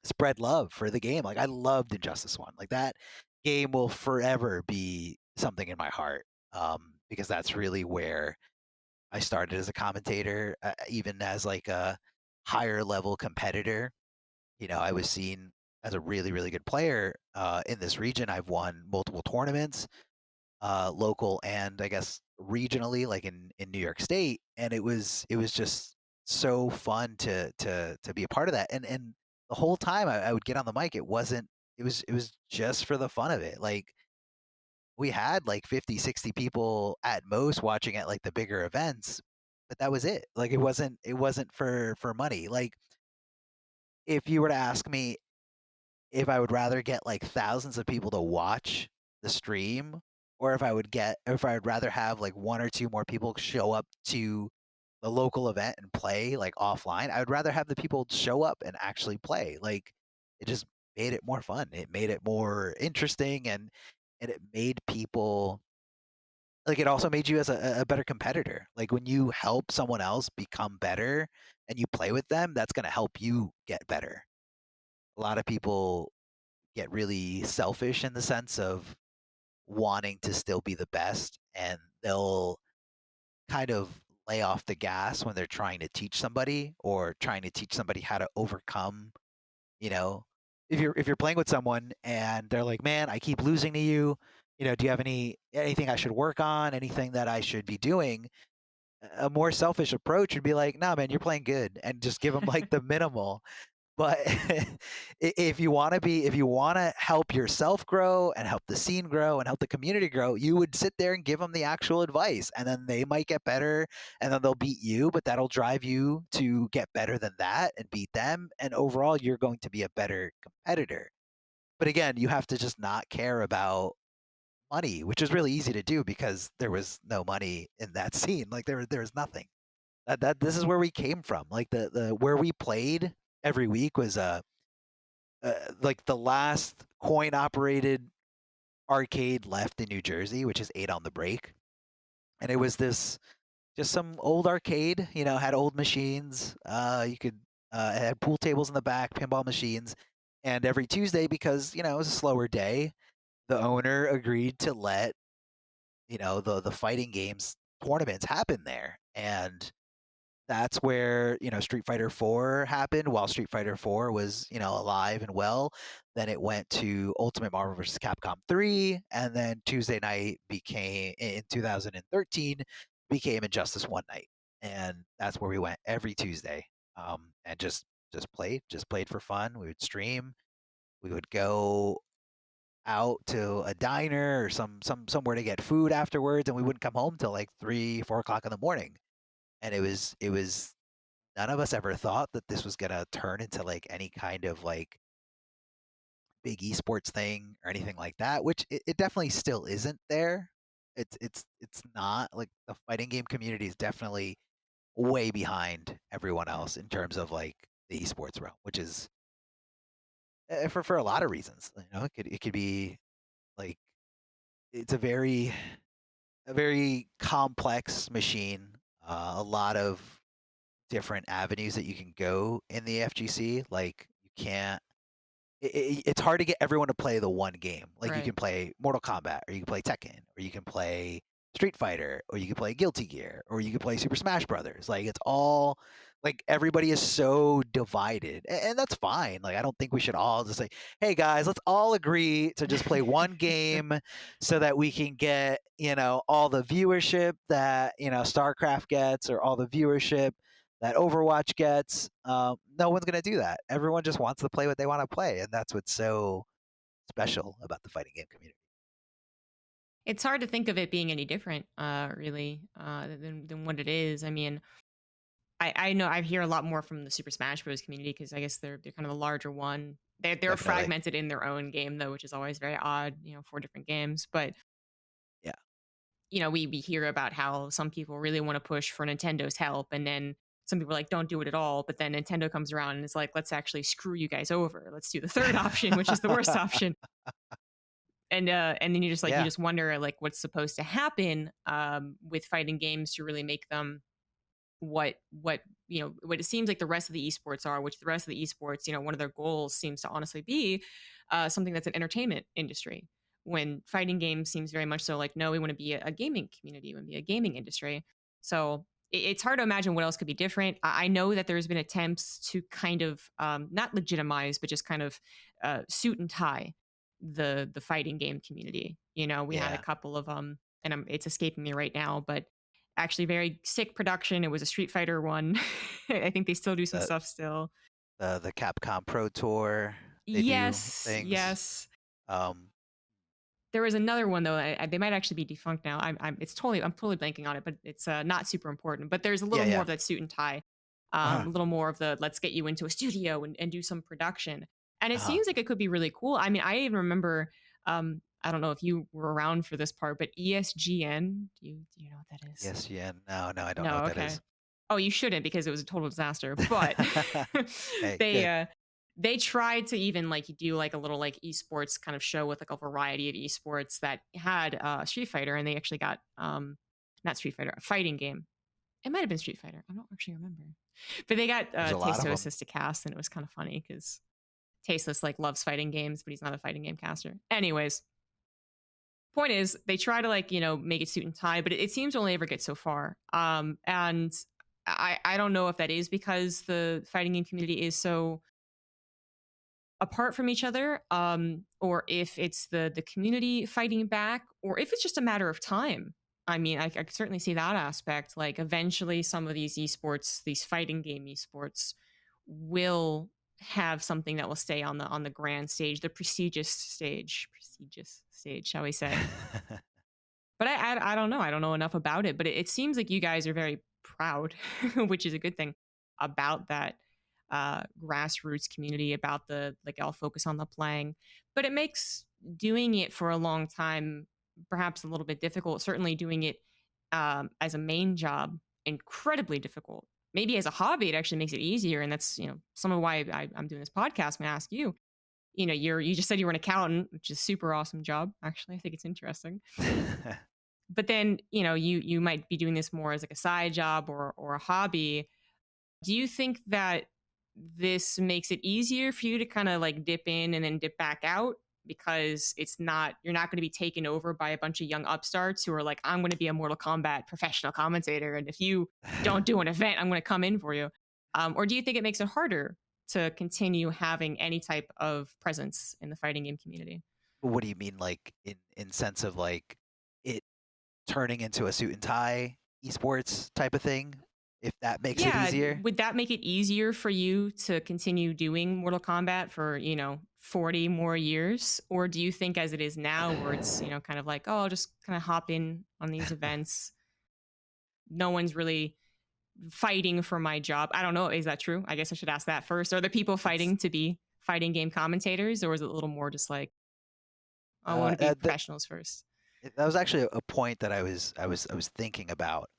spread love for the game. Like I loved Injustice 1. Like that game will forever be something in my heart, because that's really where I started as a commentator, even as like a higher level competitor. I was seen as a really, really good player in this region. I've won multiple tournaments, local and I guess regionally, like in New York State, and it was just so fun to be a part of that. And the whole time I would get on the mic, it was just for the fun of it. Like we had like 50, 60 people at most watching at like the bigger events, but that was it. Like it wasn't for money. Like if you were to ask me if I would rather get like thousands of people to watch the stream, or if I would rather have like one or two more people show up to the local event and play like offline, I would rather have the people show up and actually play. Like it just made it more fun. It made it more interesting, and it made people like it also made you as a better competitor. Like when you help someone else become better and you play with them, that's going to help you get better. A lot of people get really selfish in the sense of wanting to still be the best, and they'll kind of lay off the gas when they're trying to teach somebody, or trying to teach somebody how to overcome, you know if you're playing with someone and they're like, "Man, I keep losing to you, do you have anything I should work on, anything that I should be doing?" A more selfish approach would be like, "Nah, man, you're playing good," and just give them like the minimal. But if you want to help yourself grow and help the scene grow and help the community grow, you would sit there and give them the actual advice, and then they might get better, and then they'll beat you, but that'll drive you to get better than that and beat them, and overall you're going to be a better competitor. But again, you have to just not care about money, which is really easy to do because there was no money in that scene. Like there was nothing. That this is where we came from. Like the where we played every week was like the last coin operated arcade left in New Jersey, which is 8 on the Break. And it was this just some old arcade, had old machines. You could it had pool tables in the back, pinball machines. And every Tuesday, because, it was a slower day, the owner agreed to let, the fighting games tournaments happen there. And that's where, Street Fighter 4 happened. While Street Fighter 4 was, alive and well, then it went to Ultimate Marvel vs. Capcom 3, and then Tuesday night became, in 2013, became Injustice One Night. And that's where we went every Tuesday. And just played for fun. We would stream. We would go out to a diner or somewhere to get food afterwards, and we wouldn't come home till like 3, 4 o'clock in the morning. And it was none of us ever thought that this was gonna turn into like any kind of like big esports thing or anything like that, which it definitely still isn't there. It's not like the fighting game community is definitely way behind everyone else in terms of like the esports realm, which is for a lot of reasons. It could be like it's a very complex machine, a lot of different avenues that you can go in the FGC. Like you can't. It's hard to get everyone to play the one game. Like you Right. can play Mortal Kombat, or you can play Tekken, or you can play Street Fighter, or you can play Guilty Gear, or you can play Super Smash Brothers. Like it's all like everybody is so divided, and that's fine. Like I don't think we should all just say, "Hey guys, let's all agree to just play one game so that we can get all the viewership that StarCraft gets, or all the viewership that Overwatch gets." No one's going to do that. Everyone just wants to play what they want to play, and that's what's so special about the fighting game community. It's hard to think of it being any different, really, than what it is. I mean, I know I hear a lot more from the Super Smash Bros. Community because I guess they're kind of the larger one. They're Definitely. fragmented in their own game though, which is always very odd. 4 different games, but Yeah. we hear about how some people really want to push for Nintendo's help, and then some people are like, don't do it at all. But then Nintendo comes around and is like, let's actually screw you guys over. Let's do the third option, which is the worst option. And then you Yeah. just wonder like what's supposed to happen with fighting games to really make them what it seems like the rest of the esports are, which the rest of the esports, one of their goals seems to honestly be something that's an entertainment industry. When fighting games seems very much so like, no, we want to be a gaming community, we want to be a gaming industry. So it's hard to imagine what else could be different. I know that there's been attempts to kind of not legitimize, but just kind of suit and tie the fighting game community. We had a Yeah. couple of and it's escaping me right now, but actually very sick production. It was a Street Fighter one. I think they still do some The stuff still. the Capcom Pro Tour, they do Yes, things. yes. Um, There was another one though. They might actually be defunct now. I'm totally blanking on it, but it's not super important. But there's a yeah, little more yeah. of that suit and tie, Uh-huh. a little more of the let's get you into a studio and do some production. And it Uh-huh. seems like it could be really cool. I mean, I even remember. I don't know if you were around for this part, but ESGN. Do you know what that is? Yes, yeah. No, no, I don't know No, what that okay. is. Oh, you shouldn't because it was a total disaster. But Hey, they good. they tried to even like do like a little like esports kind of show with like a variety of esports that had Street Fighter, and they actually got not Street Fighter, a fighting game. It might have been Street Fighter. I don't actually remember. But they got There's a lot Taste of to them. assist a cast, and it was kind of funny because Tasteless like loves fighting games, but he's not a fighting game caster. Anyways, point is they try to like make it suit and tie, but it seems to only ever get so far. And I don't know if that is because the fighting game community is so apart from each other, or if it's the community fighting back, or if it's just a matter of time. I mean, I could certainly see that aspect. Like eventually, some of these esports, these fighting game esports, will have something that will stay on the grand stage, the prestigious stage, shall we say? But I don't know. I don't know enough about it. But it seems like you guys are very proud, which is a good thing about that grassroots community, about the like I'll focus on the playing. But it makes doing it for a long time perhaps a little bit difficult. Certainly doing it as a main job. incredibly difficult. Maybe as a hobby, it actually makes it easier, and that's some of why I'm doing this podcast. I'm gonna ask you. You just said you were an accountant, which is a super awesome job. Actually, I think it's interesting. But then you might be doing this more as like a side job or a hobby. Do you think that this makes it easier for you to kind of like dip in and then dip back out because you're not going to be taken over by a bunch of young upstarts who are like, I'm going to be a Mortal Kombat professional commentator, and if you don't do an event, I'm going to come in for you? Or do you think it makes it harder to continue having any type of presence in the fighting game community? What do you mean, like in sense of like it turning into a suit and tie esports type of thing? If that makes it Yeah, easier? would that make it easier for you to continue doing Mortal Kombat for, 40 more years? Or do you think as it is now where it's, kind of like, oh, I'll just kind of hop in on these events. No one's really fighting for my job. I don't know. Is that true? I guess I should ask that first. Are the people It's fighting to be fighting game commentators, or is it a little more just like, oh, I want to be that professionals first? that was actually a point that I was thinking about.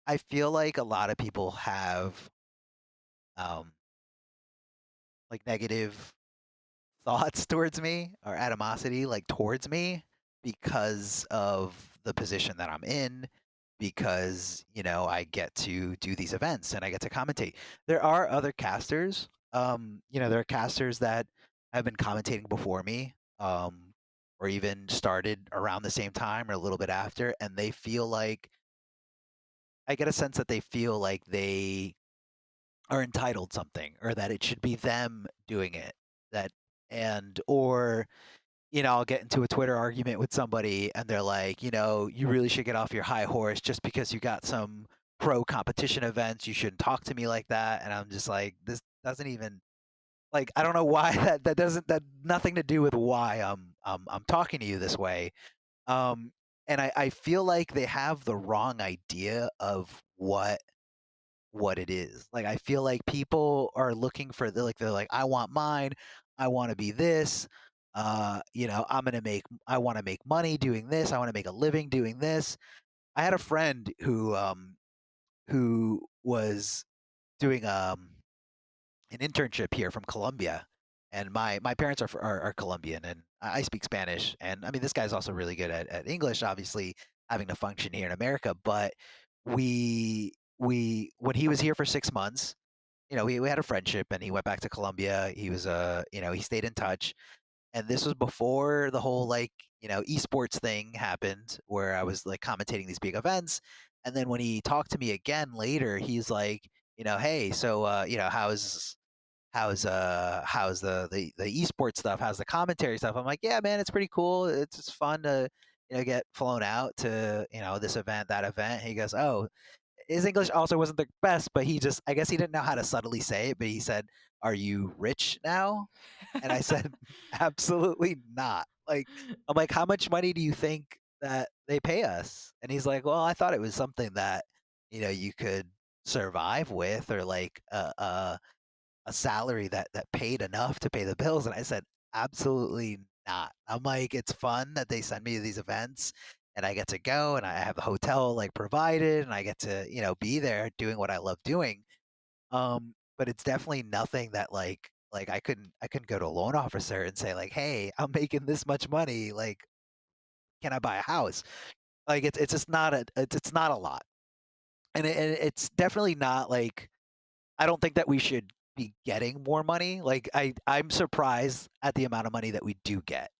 I feel like a lot of people have um like negative thoughts towards me or animosity like towards me because of the position that I'm in, because I get to do these events and I get to commentate. There are other casters, there are casters that have been commentating before me, or even started around the same time or a little bit after, and they feel like I get a sense that they feel like they are entitled something, or that it should be them doing it, that and or I'll get into a Twitter argument with somebody and they're like, you really should get off your high horse just because you got some pro competition events. You shouldn't talk to me like that. And I'm just like, this doesn't even like, I don't know why that nothing to do with why I'm talking to you this way. Um, and I feel like they have the wrong idea of what it is. Like, I feel like people are looking for they're like, I want mine, I want to be this. I want to make money doing this. I want to make a living doing this. I had a friend who was doing an internship here from Colombia, and my parents are Colombian, and I speak Spanish, and I mean this guy's also really good at English, obviously having to function here in America, but we when he was here for 6 months, we had a friendship, and he went back to Colombia. He was he stayed in touch, and this was before the whole like esports thing happened, where I was like commentating these big events. And then when he talked to me again later, he's like, hey, so how's the esports stuff, how's the commentary stuff? I'm like, yeah, man, it's pretty cool. It's just fun to get flown out to this event, that event. He goes, oh, his English also wasn't the best, but I guess he didn't know how to subtly say it, but he said, are you rich now? And I said, absolutely not. Like, I'm like, how much money do you think that they pay us? And he's like, well, I thought it was something that you could survive with, or like a salary that paid enough to pay the bills. And I said, absolutely not. I'm like, it's fun that they send me to these events and I get to go, and I have the hotel like provided, and I get to be there doing what I love doing. But it's definitely nothing that like I couldn't go to a loan officer and say like, hey, I'm making this much money, like, can I buy a house? Like, it's just not it's not a lot. And it's definitely not like, I don't think that we should be getting more money. Like, I'm surprised at the amount of money that we do get.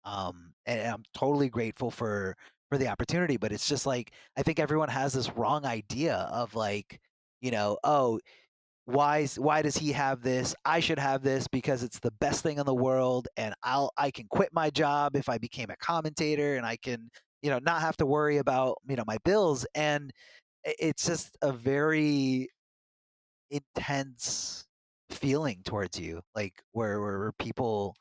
And I'm totally grateful for the opportunity, but it's just like, I think everyone has this wrong idea of like, oh, why does he have this? I should have this because it's the best thing in the world, and I can quit my job if I became a commentator, and I can not have to worry about my bills. And it's just a very intense feeling towards you, like where people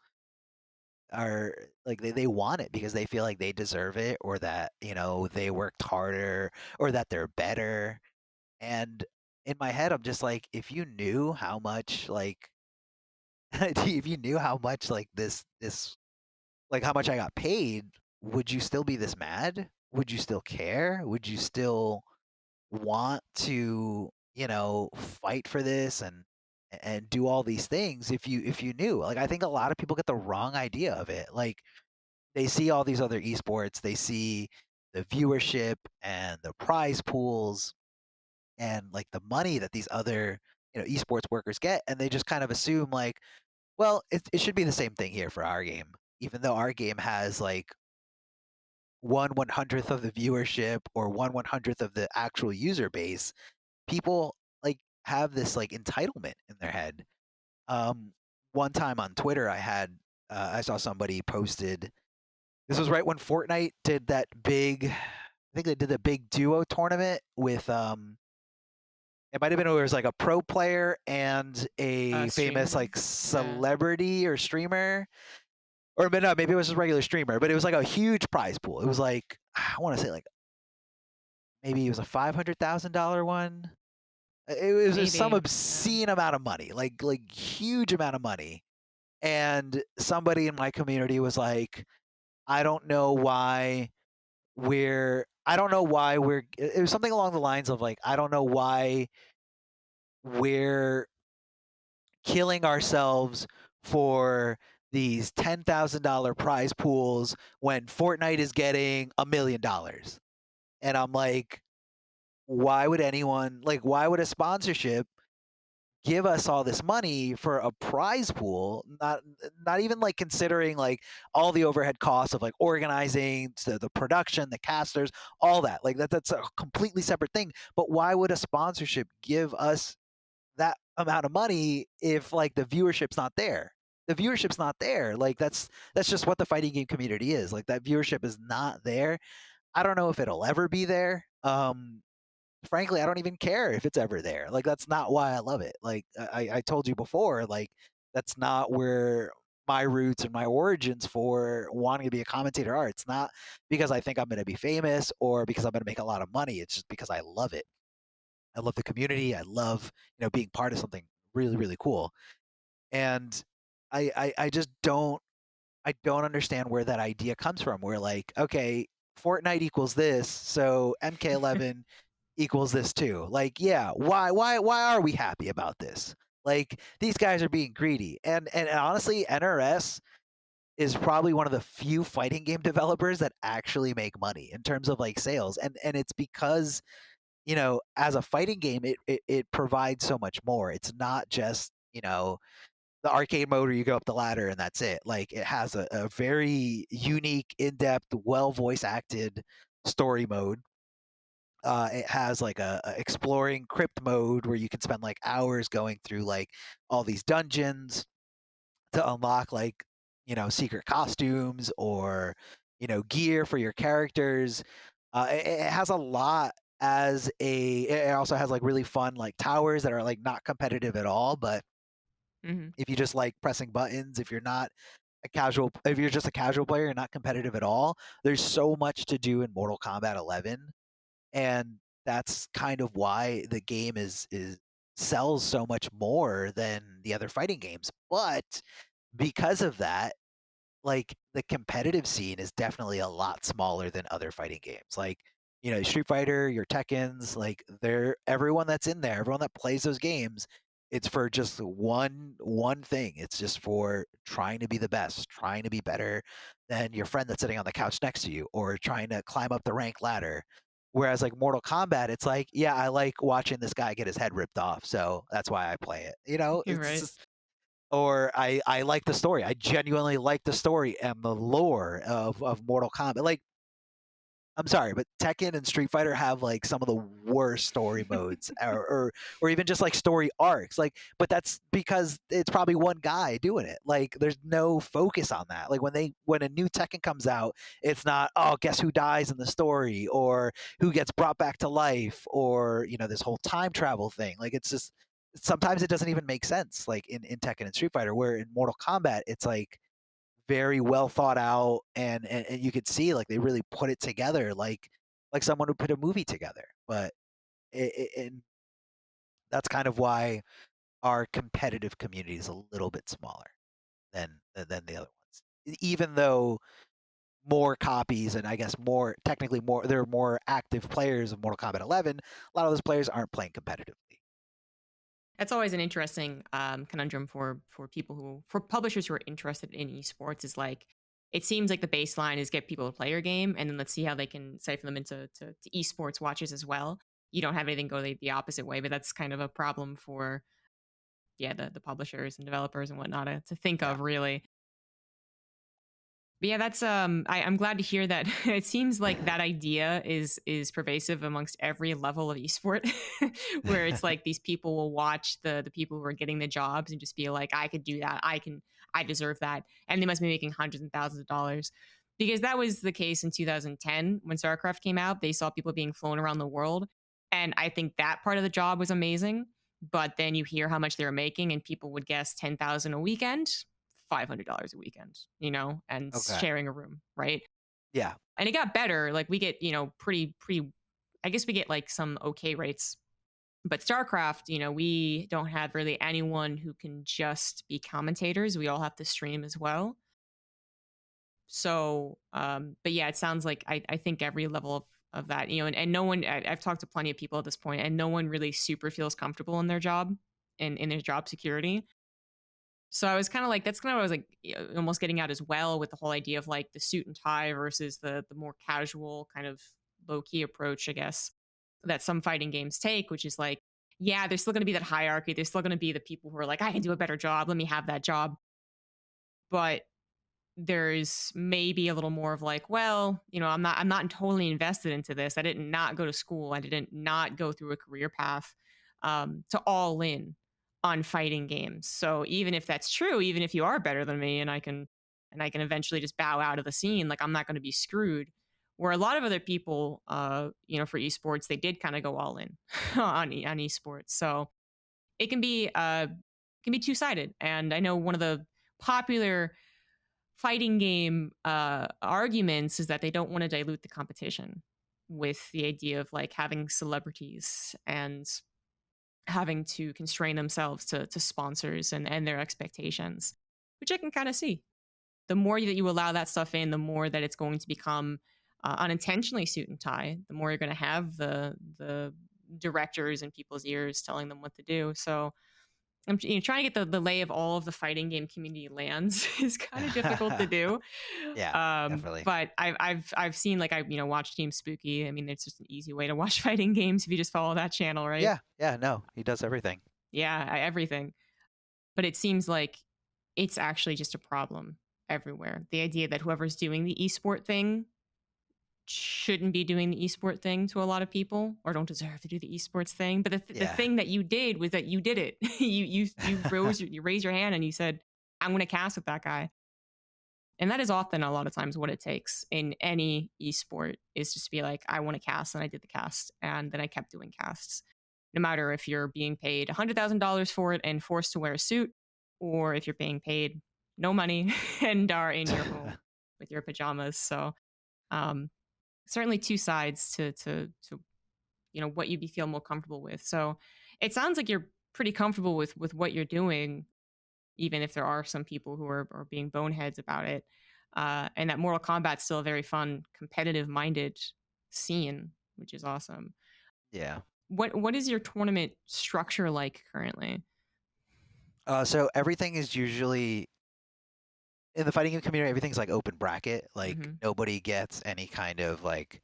are like, they want it because they feel like they deserve it, or that they worked harder, or that they're better. And in my head, I'm just like, if you knew how much like if you knew how much like this like how much I got paid, would you still be this mad? Would you still care? Would you still want to, fight for this and do all these things if you knew. Like I think a lot of people get the wrong idea of it. Like they see all these other esports, they see the viewership and the prize pools and like the money that these other, esports workers get, and they just kind of assume like, well, it should be the same thing here for our game, even though our game has like 1/100th of the viewership or 1/100th of the actual user base. People like have this like entitlement in their head. Um, One time on Twitter, I saw somebody posted. This was right when Fortnite did that big. I think they did the big duo tournament with. It might have been, it was like a pro player and a famous Streamer. like Yeah. celebrity or streamer, or no, maybe it was just a regular streamer, but it was like a huge prize pool. It was like, I want to say like maybe it was a $500,000 one. It was just some Maybe. Yeah. obscene amount of money, like huge amount of money. And somebody in my community was like, I don't know why I don't know why it was something along the lines of like, I don't know why we're killing ourselves for these $10,000 prize pools when Fortnite is getting $1 million. And I'm like, why would a sponsorship give us all this money for a prize pool, not even like considering like all the overhead costs of like organizing the production, the casters, all that. Like that's a completely separate thing. But why would a sponsorship give us that amount of money if like the viewership's not there? The viewership's not there. Like that's just what the fighting game community is. Like that viewership is not there. I don't know if it'll ever be there. Frankly, I don't even care if it's ever there. Like that's not why I love it. Like I told you before, like that's not where my roots and my origins for wanting to be a commentator are. It's not because I think I'm going to be famous or because I'm going to make a lot of money. It's just because I love it. I love the community. I love, being part of something really, really cool. And I just don't understand where that idea comes from. Where like, okay, Fortnite equals this, so MK11 equals this too. Like, yeah, why are we happy about this? Like these guys are being greedy. And honestly, NRS is probably one of the few fighting game developers that actually make money in terms of like sales. And it's because, as a fighting game, it provides so much more. It's not just, the arcade mode where you go up the ladder and that's it. Like it has a very unique, in-depth, well voice acted story mode. It has like a exploring crypt mode where you can spend like hours going through like all these dungeons to unlock like, secret costumes or, gear for your characters. It has a lot as it also has like really fun like towers that are like not competitive at all, but Hmm. if you just like pressing buttons, if you're just a casual player, you're not competitive at all, there's so much to do in Mortal Kombat 11, and that's kind of why the game is sells so much more than the other fighting games. But because of that, like the competitive scene is definitely a lot smaller than other fighting games. Like, Street Fighter, your Tekkens, like they're everyone that's in there, everyone that plays those games, it's for just one thing. It's just for trying to be the best, trying to be better than your friend that's sitting on the couch next to you, or trying to climb up the rank ladder. Whereas like Mortal Kombat, it's like, yeah, I like watching this guy get his head ripped off, so that's why I play it. You're It's right. just, or I like the story. I genuinely like the story and the lore of Mortal Kombat. Like, I'm sorry, but Tekken and Street Fighter have like some of the worst story modes, or even just like story arcs. Like, but that's because it's probably one guy doing it. Like, there's no focus on that. Like when a new Tekken comes out, it's not, oh, guess who dies in the story, or who gets brought back to life, or this whole time travel thing. Like, it's just sometimes it doesn't even make sense. Like in Tekken and Street Fighter, where in Mortal Kombat, it's like very well thought out, and you could see like they really put it together like someone would put a movie together. But and that's kind of why our competitive community is a little bit smaller than the other ones, even though more copies, and I guess more technically more there are more active players of Mortal Kombat 11. A lot of those players aren't playing competitively. That's always an interesting conundrum for people who for publishers who are interested in esports. Is like it seems like the baseline is get people to play your game, and then let's see how they can siphon them to esports watches as well. You don't have anything go the opposite way, but that's kind of a problem for the publishers and developers and whatnot to think Yeah. of really. But yeah, that's I'm glad to hear that. It seems like that idea is pervasive amongst every level of esport, where it's like these people will watch the people who are getting the jobs and just be like, I could do that, I deserve that, and they must be making hundreds and thousands of dollars. Because that was the case in 2010 when StarCraft came out. They saw people being flown around the world, and I think that part of the job was amazing. But then you hear how much they were making, and people would guess 10,000 a weekend. $500 a weekend, and Okay. sharing a room, right? Yeah. And it got better. Like we get, pretty. I guess we get like some okay rates, but StarCraft, we don't have really anyone who can just be commentators. We all have to stream as well. So, but yeah, it sounds like I think every level of that, and no one. I've talked to plenty of people at this point, and no one really super feels comfortable in their job and in their job security. So I was kind of like, that's kind of what I was like almost getting at as well with the whole idea of like the suit and tie versus the more casual kind of low key approach, I guess, that some fighting games take, which is like, yeah, there's still going to be that hierarchy. There's still going to be the people who are like, I can do a better job. Let me have that job. But there's maybe a little more of like, well, I'm not totally invested into this. I did not go to school. I didn't not go through a career path to all in on fighting games. So even if that's true, even if you are better than me and I can eventually just bow out of the scene, like I'm not going to be screwed. Where a lot of other people, for esports, they did kind of go all in on esports. So it can be two sided. And I know one of the popular fighting game arguments is that they don't want to dilute the competition with the idea of like having celebrities and having to constrain themselves to sponsors and their expectations, which I can kind of see. The more that you allow that stuff in, the more that it's going to become unintentionally suit and tie. The more you're going to have the directors in people's ears telling them what to do. So I'm trying to get the lay of all of the fighting game community lands is kind of difficult to do. Yeah, definitely. But I've seen like I watched Team Spooky. I mean, it's just an easy way to watch fighting games if you just follow that channel, right? Yeah, yeah, no, he does everything. Yeah, everything. But it seems like it's actually just a problem everywhere. The idea that whoever's doing the esport thing shouldn't be doing the esport thing to a lot of people or don't deserve to do the esports thing. But the Yeah. thing that you did was that you did it. You raised your hand and you said, I'm going to cast with that guy. And that is often a lot of times what it takes in any esport is just to be like, I want to cast, and I did the cast, and then I kept doing casts. No matter if you're being paid $100,000 for it and forced to wear a suit, or if you're being paid no money and are in your home with your pajamas. So um, certainly two sides to what you'd be feel more comfortable with. So it sounds like you're pretty comfortable with what you're doing, even if there are some people who are being boneheads about it. And that Mortal Kombat's still a very fun, competitive minded scene, which is awesome. Yeah. What is your tournament structure like currently? So everything is usually in the fighting game community. Everything's like open bracket. Like Mm-hmm. nobody gets any kind of like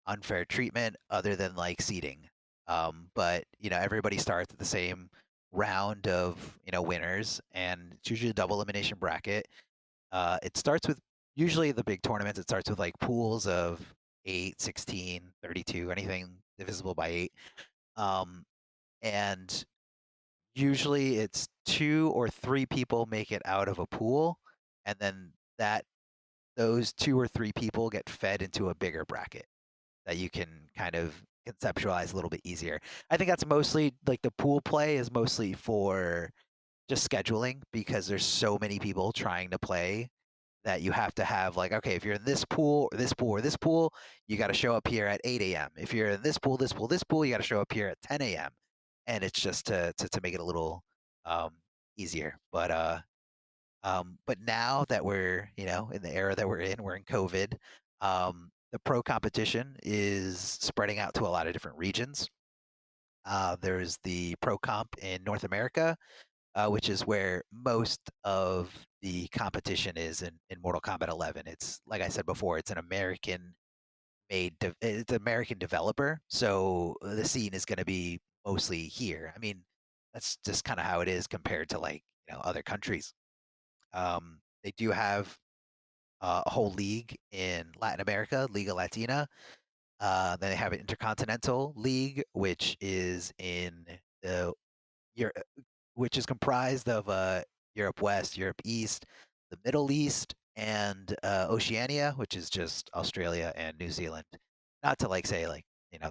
unfair treatment other than like seating. But everybody starts at the same round of winners, and it's usually a double elimination bracket. It starts with usually the big tournaments. It starts with like pools of 8, 16, 32, anything divisible by 8. And usually it's 2 or 3 people make it out of a pool, and then those 2 or 3 people get fed into a bigger bracket that you can kind of conceptualize a little bit easier. I think that's mostly like the pool play is mostly for just scheduling because there's so many people trying to play that you have to have like, okay, if you're in this pool or this pool or this pool, you got to show up here at 8 a.m. If you're in this pool, this pool, this pool, you got to show up here at 10 a.m. And it's just to make it a little um, easier. But now that we're in the era that we're in COVID. The pro competition is spreading out to a lot of different regions. There's the pro comp in North America, which is where most of the competition is in Mortal Kombat 11. It's like I said before, it's an American it's an American developer, so the scene is going to be mostly here. I mean, that's just kind of how it is compared to like other countries. They do have a whole league in Latin America, Liga Latina. Then they have an intercontinental league, which is in the Europe, which is comprised of Europe West, Europe East, the Middle East, and Oceania, which is just Australia and New Zealand. Not to like say like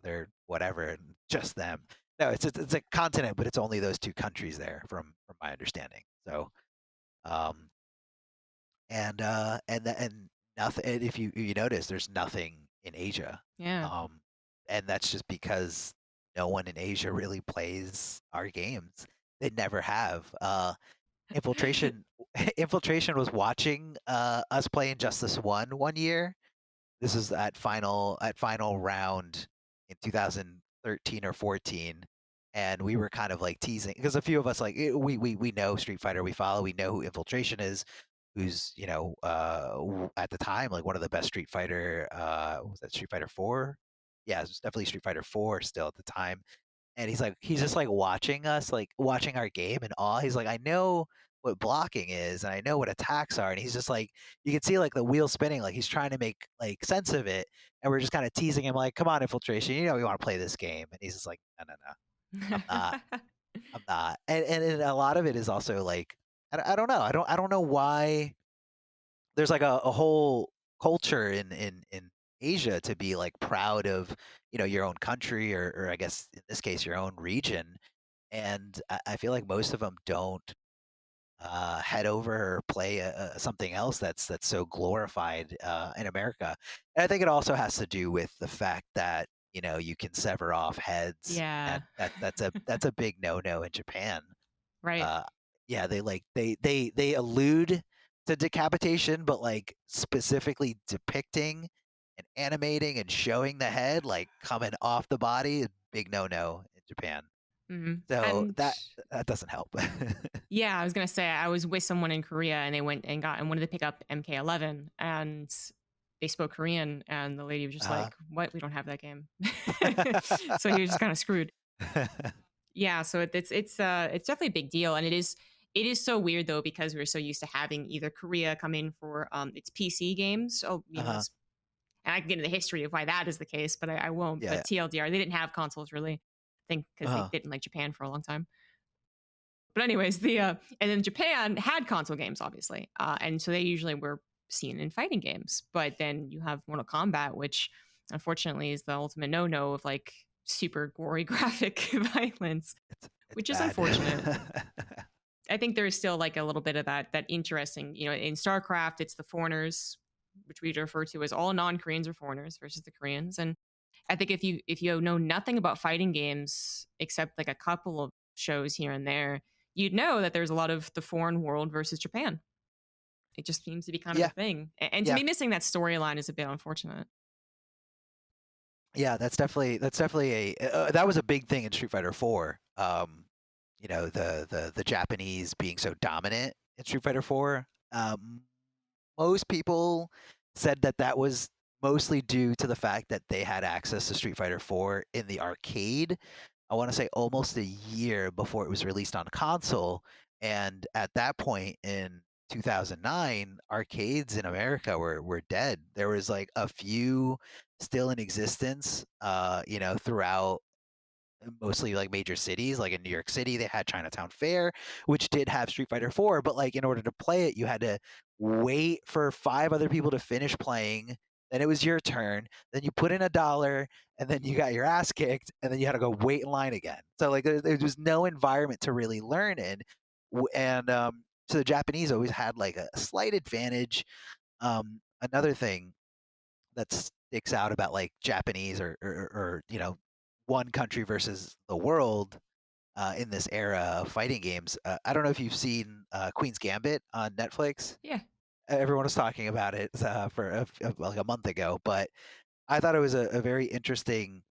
they're whatever and just them. No, it's a continent, but it's only those two countries there, from my understanding. So, um, and nothing. And if you notice, there's nothing in Asia, Yeah. um, and that's just because no one in Asia really plays our games. They never have. Infiltration Infiltration was watching us play Injustice 1 year. This is at final round in 2013 or 14, and we were kind of like teasing because a few of us like we know Street Fighter, we follow, we know who Infiltration is, who's at the time like one of the best Street Fighter. Was that Street Fighter 4? Yeah, it was definitely Street Fighter 4 still at the time. And he's just like watching us, like watching our game in awe. He's like, I know what blocking is and I know what attacks are. And he's just like, you can see like the wheel spinning, like he's trying to make like sense of it. And we're just kind of teasing him, like, come on, Infiltration, we want to play this game. And he's just like, no, no, no, I'm not. I'm not. And a lot of it is also like, I don't know. I don't know why there's like a whole culture in Asia to be like proud of your own country, or I guess in this case your own region, and I feel like most of them don't head over or play something else that's so glorified in America. And I think it also has to do with the fact that you can sever off heads. Yeah. That's a big no-no in Japan. Right. uh, yeah, they allude to decapitation, but like specifically depicting and animating and showing the head like coming off the body is big no-no in Japan. Mhm. So And that doesn't help. yeah, I was gonna say I was with someone in Korea and they went and wanted to pick up MK11 and they spoke Korean and the lady was just uh, like, "What? We don't have that game." So he was just kind of screwed. Yeah, so it's definitely a big deal, and it is so weird though because we're so used to having either Korea come in for its PC games. Oh, uh-huh. and I can get into the history of why that is the case, but I won't. Yeah. But TLDR, they didn't have consoles really. I think because they Uh-huh. didn't like Japan for a long time. But anyways, and then Japan had console games, obviously, and so they usually were seen in fighting games. But then you have Mortal Kombat, which unfortunately is the ultimate no-no of like super gory graphic violence, It's which is bad. unfortunate. I think there is still like a little bit of that interesting, in StarCraft, it's the foreigners, which we refer to as all non-Koreans are foreigners versus the Koreans. And I think if you know nothing about fighting games except like a couple of shows here and there, you'd know that there's a lot of the foreign world versus Japan. It just seems to be kind of a Yeah. thing. And to Yeah. me, missing that storyline is a bit unfortunate. Yeah, that's definitely that was a big thing in Street Fighter 4. The Japanese being so dominant in Street Fighter 4. Most people said that that was mostly due to the fact that they had access to Street Fighter 4 in the arcade. I want to say almost a year before it was released on console, and at that point in 2009, arcades in America were dead. There was like a few still in existence, throughout mostly like major cities. Like in New York City they had Chinatown Fair, which did have Street Fighter 4, but like in order to play it you had to wait for 5 other people to finish playing, then it was your turn, then you put in $1, and then you got your ass kicked, and then you had to go wait in line again. So like there was no environment to really learn in. And so the Japanese always had like a slight advantage. Another thing that sticks out about like Japanese or one country versus the world in this era of fighting games. I don't know if you've seen Queen's Gambit on Netflix. Yeah. everyone was talking about it for like a month ago, but I thought it was a very interesting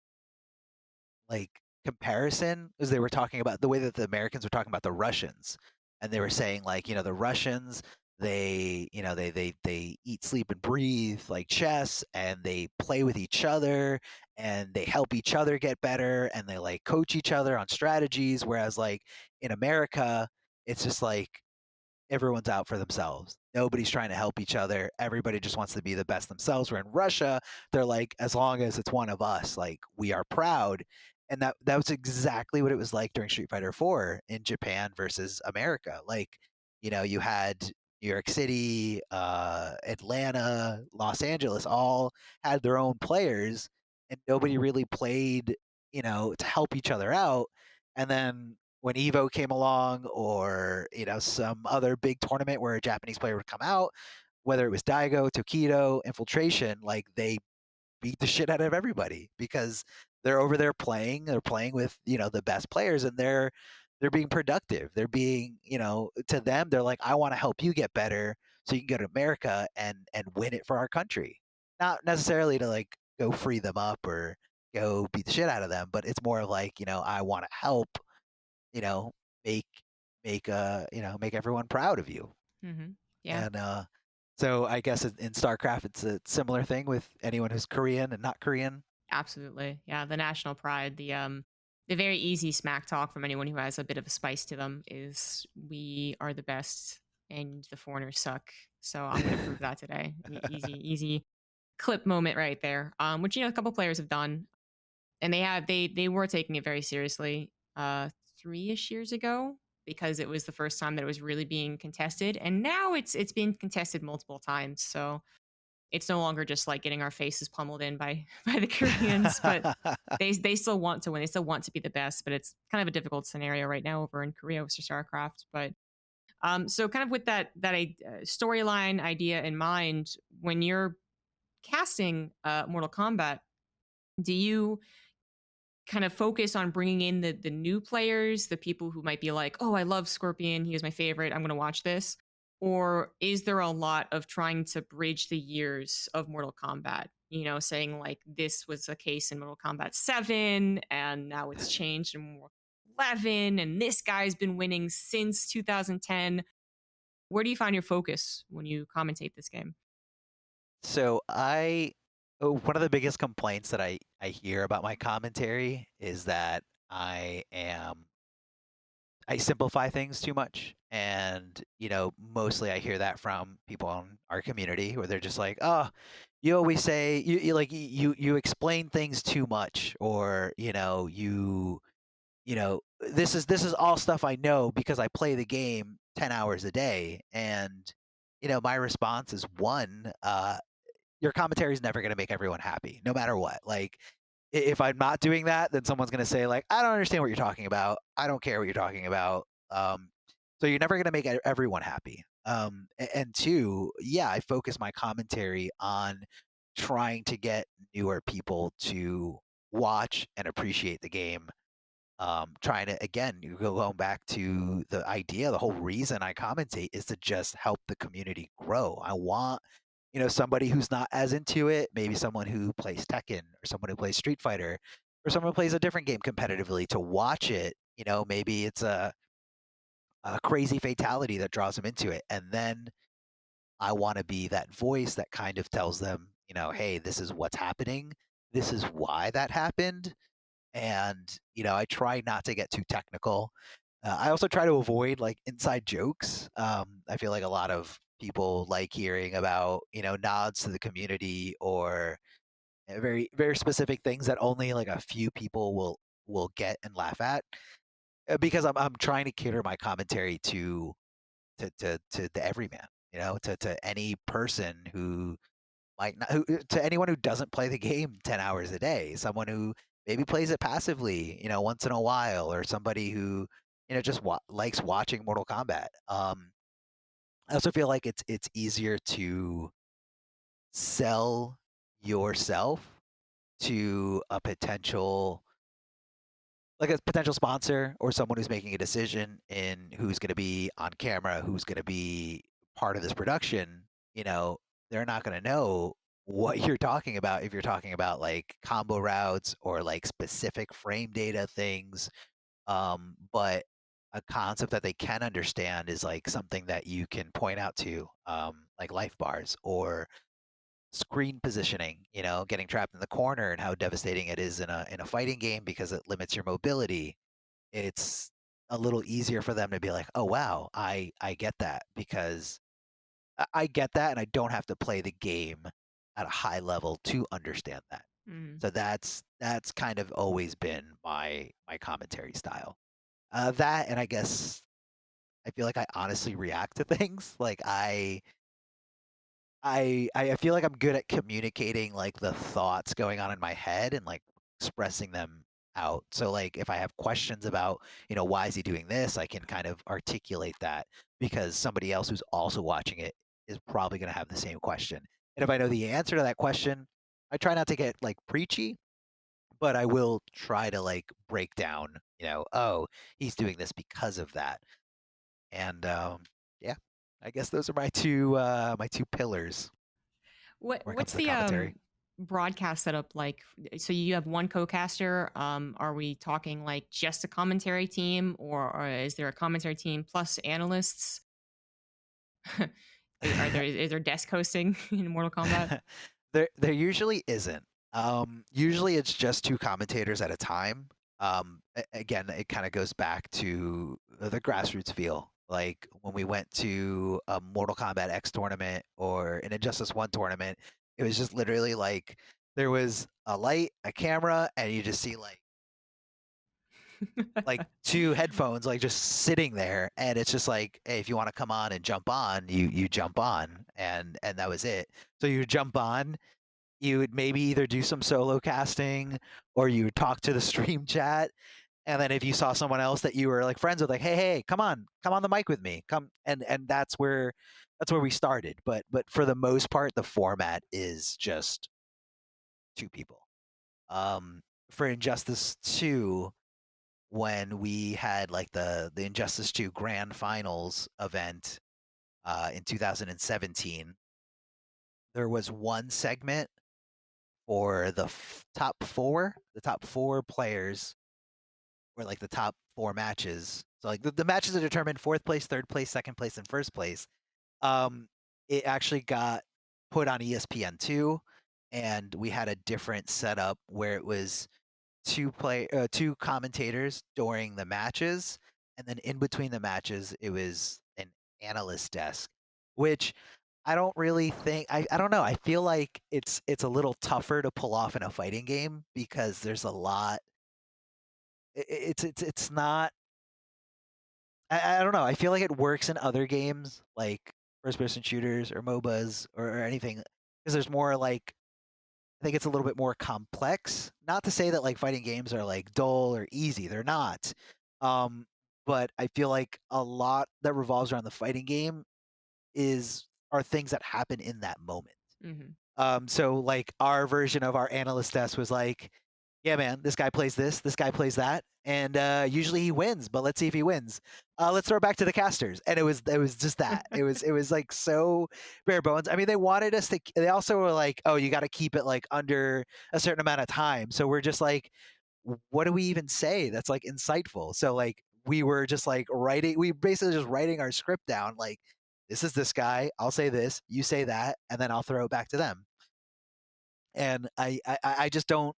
like comparison as they were talking about the way that the Americans were talking about the Russians, and they were saying like, the Russians, they eat, sleep, and breathe like chess, and they play with each other, and they help each other get better, and they like coach each other on strategies. Whereas like in America, it's just like everyone's out for themselves. Nobody's trying to help each other. Everybody just wants to be the best themselves. Where in Russia, they're like, as long as it's one of us, like we are proud. And that was exactly what it was like during Street Fighter 4 in Japan versus America. Like, you had New York City, Atlanta, Los Angeles all had their own players, and nobody really played, to help each other out. And then when Evo came along, or some other big tournament where a Japanese player would come out, whether it was Daigo, Tokido, Infiltration, like they beat the shit out of everybody because they're over there playing. They're playing with the best players, and they're being productive. They're being to them, they're like, I want to help you get better so you can go to America and win it for our country. Not necessarily to like go free them up or go beat the shit out of them, but it's more like I want to help you know, make make everyone proud of you. Hmm. Yeah, And so I guess in StarCraft, it's a similar thing with anyone who's Korean and not Korean. absolutely. Yeah, the national pride, the very easy smack talk from anyone who has a bit of a spice to them is we are the best and the foreigners suck. So I'm going to prove that today. Easy clip moment right there. Which a couple players have done, and they were taking it very seriously 3-ish years ago, because it was the first time that it was really being contested, and now it's being contested multiple times. So it's no longer just like getting our faces pummeled in by by the Koreans, but they still want to win. They still want to be the best, but it's kind of a difficult scenario right now over in Korea with StarCraft. But so kind of with that storyline idea in mind, when you're casting Mortal Kombat, do you kind of focus on bringing in the new players, the people who might be like, "Oh, I love Scorpion. He was my favorite. I'm going to watch this." Or is there a lot of trying to bridge the years of Mortal Kombat? Saying like this was a case in Mortal Kombat 7 and now it's changed in Mortal Kombat 11 and this guy's been winning since 2010. Where do you find your focus when you commentate this game? So one of the biggest complaints that I hear about my commentary is that I simplify things too much. And, mostly I hear that from people in our community where they're just like, oh, you always say you explain things too much, or, this is all stuff I know because I play the game 10 hours a day. And, my response is one, your commentary is never going to make everyone happy, no matter what. Like, if I'm not doing that, then someone's going to say like, I don't understand what you're talking about. I don't care what you're talking about. So you're never going to make everyone happy. And two, yeah, I focus my commentary on trying to get newer people to watch and appreciate the game. Trying to, again, going back to the idea, the whole reason I commentate is to just help the community grow. I want somebody who's not as into it, maybe someone who plays Tekken or someone who plays Street Fighter or someone who plays a different game competitively to watch it. Maybe it's a crazy fatality that draws them into it. And then I want to be that voice that kind of tells them, hey, this is what's happening. This is why that happened. And, I try not to get too technical. I also try to avoid like inside jokes. I feel like a lot of people like hearing about, nods to the community or very, very specific things that only like a few people will get and laugh at. Because I'm trying to cater my commentary to the everyman, to any person who might not, to anyone who doesn't play the game 10 hours a day, someone who maybe plays it passively, once in a while, or somebody who, just likes watching Mortal Kombat. I also feel like it's easier to sell yourself to a potential sponsor or someone who's making a decision in who's going to be on camera, who's going to be part of this production, you know, they're not going to know what you're talking about if you're talking about like combo routes or like specific frame data things. But a concept that they can understand is like something that you can point out to, like life bars or screen positioning, getting trapped in the corner and how devastating it is in a fighting game because it limits your mobility. It's a little easier for them to be like, "Oh wow, I get that because I get that and I don't have to play the game at a high level to understand that." Mm. So that's kind of always been my commentary style. That and I guess I feel like I honestly react to things. Like I feel like I'm good at communicating like the thoughts going on in my head and like expressing them out. So like if I have questions about, why is he doing this, I can kind of articulate that because somebody else who's also watching it is probably going to have the same question. And if I know the answer to that question, I try not to get like preachy, but I will try to like break down, oh, he's doing this because of that. And yeah, I guess those are my two pillars when it comes What's to the the commentary. broadcast setup like? So you have one co-caster. Are we talking like just a commentary team, or is there a commentary team plus analysts? Is there desk hosting in Mortal Kombat? There usually isn't. Usually it's just two commentators at a time. Again, it kind of goes back to the grassroots feel. Like when we went to a Mortal Kombat X tournament or an Injustice 1 tournament, it was just literally like there was a light, a camera, and you just see like two headphones like just sitting there, and it's just like, hey, if you want to come on and jump on, you jump on, and that was it. So you jump on, you would maybe either do some solo casting or you would talk to the stream chat, and then if you saw someone else that you were like friends with, like, hey, come on the mic with me, come, and that's where we started. But for the most part the format is just two people. For Injustice 2, when we had like the Injustice 2 Grand Finals event in 2017, there was one segment for the top four players, or like the top four matches. So like the matches that determined fourth place, third place, second place, and first place. Um, it actually got put on ESPN2, and we had a different setup where it was two commentators during the matches, and then in between the matches it was an analyst desk, which I don't really think I don't know. I feel like it's a little tougher to pull off in a fighting game because there's a lot. It's not. I don't know. I feel like it works in other games like first person shooters or MOBAs or anything because there's more like, I think it's a little bit more complex. Not to say that like fighting games are like dull or easy. They're not. Um, but I feel like a lot that revolves around the fighting game are things that happen in that moment. Hmm. So like our version of our analyst desk was like, yeah, man, this guy plays this guy plays that, and usually he wins. But let's see if he wins. Let's throw it back to the casters, and it was just that. It was like so bare bones. I mean, they wanted us to. They also were like, oh, you got to keep it like under a certain amount of time. So we're just like, what do we even say that's like insightful? So like we were just like writing. We basically just writing our script down. Like, this is this guy. I'll say this. You say that, and then I'll throw it back to them. And I just don't.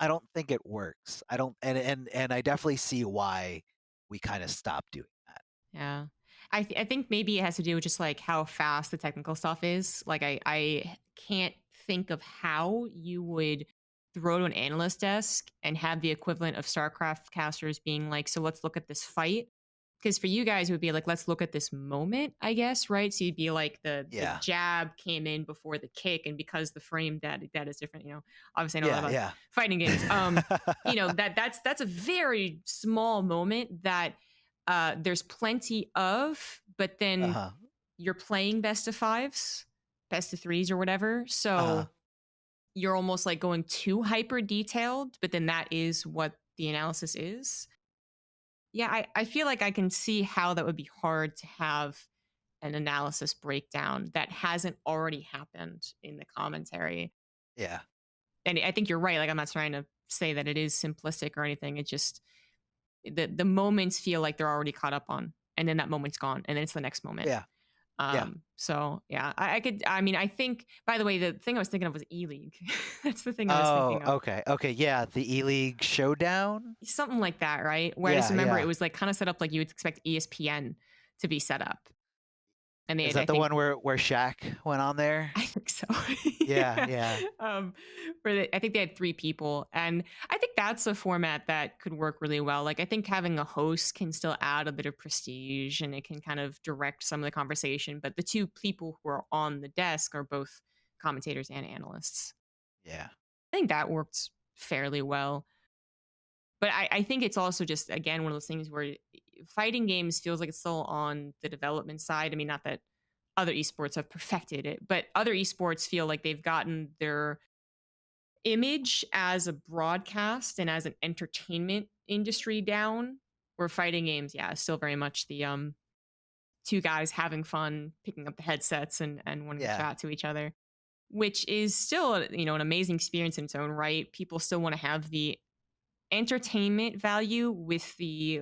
I don't think it works. I don't, and I definitely see why we kind of stopped doing that. Yeah. I think maybe it has to do with just like how fast the technical stuff is. Like I can't think of how you would throw to an analyst desk and have the equivalent of StarCraft casters being like, so let's look at this fight. Because for you guys it would be like, let's look at this moment, I guess, right? So you'd be like the Yeah, jab came in before the kick, and because the frame that is different, obviously I know a lot yeah, about yeah. fighting games. That's a very small moment that there's plenty of, but Uh then huh. you're playing best of fives, best of threes, or whatever. Uh huh. So you're almost like going too hyper detailed, but then that is what the analysis is. Yeah, I feel like I can see how that would be hard to have an analysis breakdown that hasn't already happened in the commentary. Yeah. And I think you're right. Like, I'm not trying to say that it is simplistic or anything. It just the moments feel like they're already caught up on, and then that moment's gone, and then it's the next moment. Yeah. Yeah. So yeah, I could. I mean, I think. By the way, the thing I was thinking of was E League. That's the thing I was Oh, thinking of. okay. Okay. Yeah. The E-League Showdown. Something like that, right? Where I just Yeah. remember it Yeah. was like kind of set up like you would expect ESPN to be set up, and they Is had, that I the think, one where Shaq went on there? I think so. Yeah. Yeah. Yeah. Um, I think they had 3 people, and I think that's a format that could work really well. Like, I think having a host can still add a bit of prestige, and it can kind of direct some of the conversation. But the 2 people who are on the desk are both commentators and analysts. Yeah. I think that worked fairly well. But I think it's also just, again, one of those things where fighting games feels like it's still on the development side. I mean, not that other esports have perfected it, but other esports feel like they've gotten their image as a broadcast and as an entertainment industry down. Where fighting games, yeah, is still very much the 2 guys having fun, picking up the headsets and wanting to Yeah. chat to each other, which is still, an amazing experience in its own right. People still want to have the entertainment value with the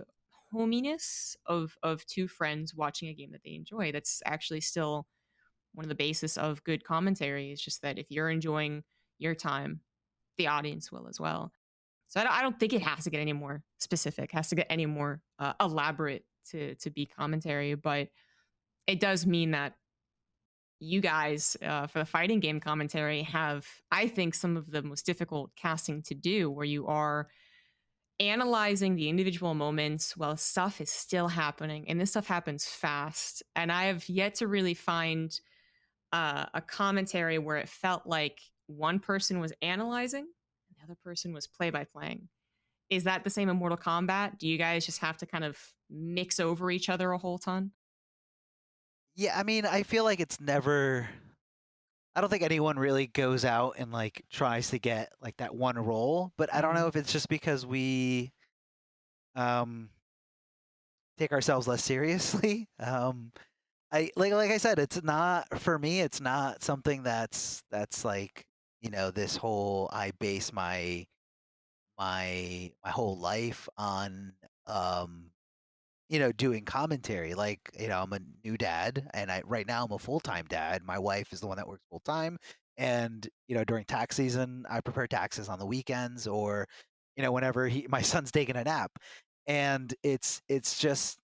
hominess of 2 friends watching a game that they enjoy. That's actually still one of the basis of good commentary. Is just that if you're enjoying your time, the audience will as well. So I don't think it has to get any more specific, has to get any more elaborate to be commentary, but it does mean that you guys, for the fighting game commentary, have, I think, some of the most difficult casting to do, where you are analyzing the individual moments while stuff is still happening, and this stuff happens fast. And I have yet to really find a commentary where it felt like one person was analyzing and the other person was play by playing. Is that the same in Mortal Kombat? Do you guys just have to kind of mix over each other a whole ton? Yeah. I mean, I feel like it's never. I don't think anyone really goes out and like tries to get like that one role, but I don't know Hmm. if it's just because we um take ourselves less seriously. I like I said, it's not for me. It's not something that's like this whole I base my whole life on um doing commentary. Like I'm a new dad, and I right now I'm a full time dad. My wife is the one that works full time, and during tax season I prepare taxes on the weekends or whenever my son's taking a nap, and it's just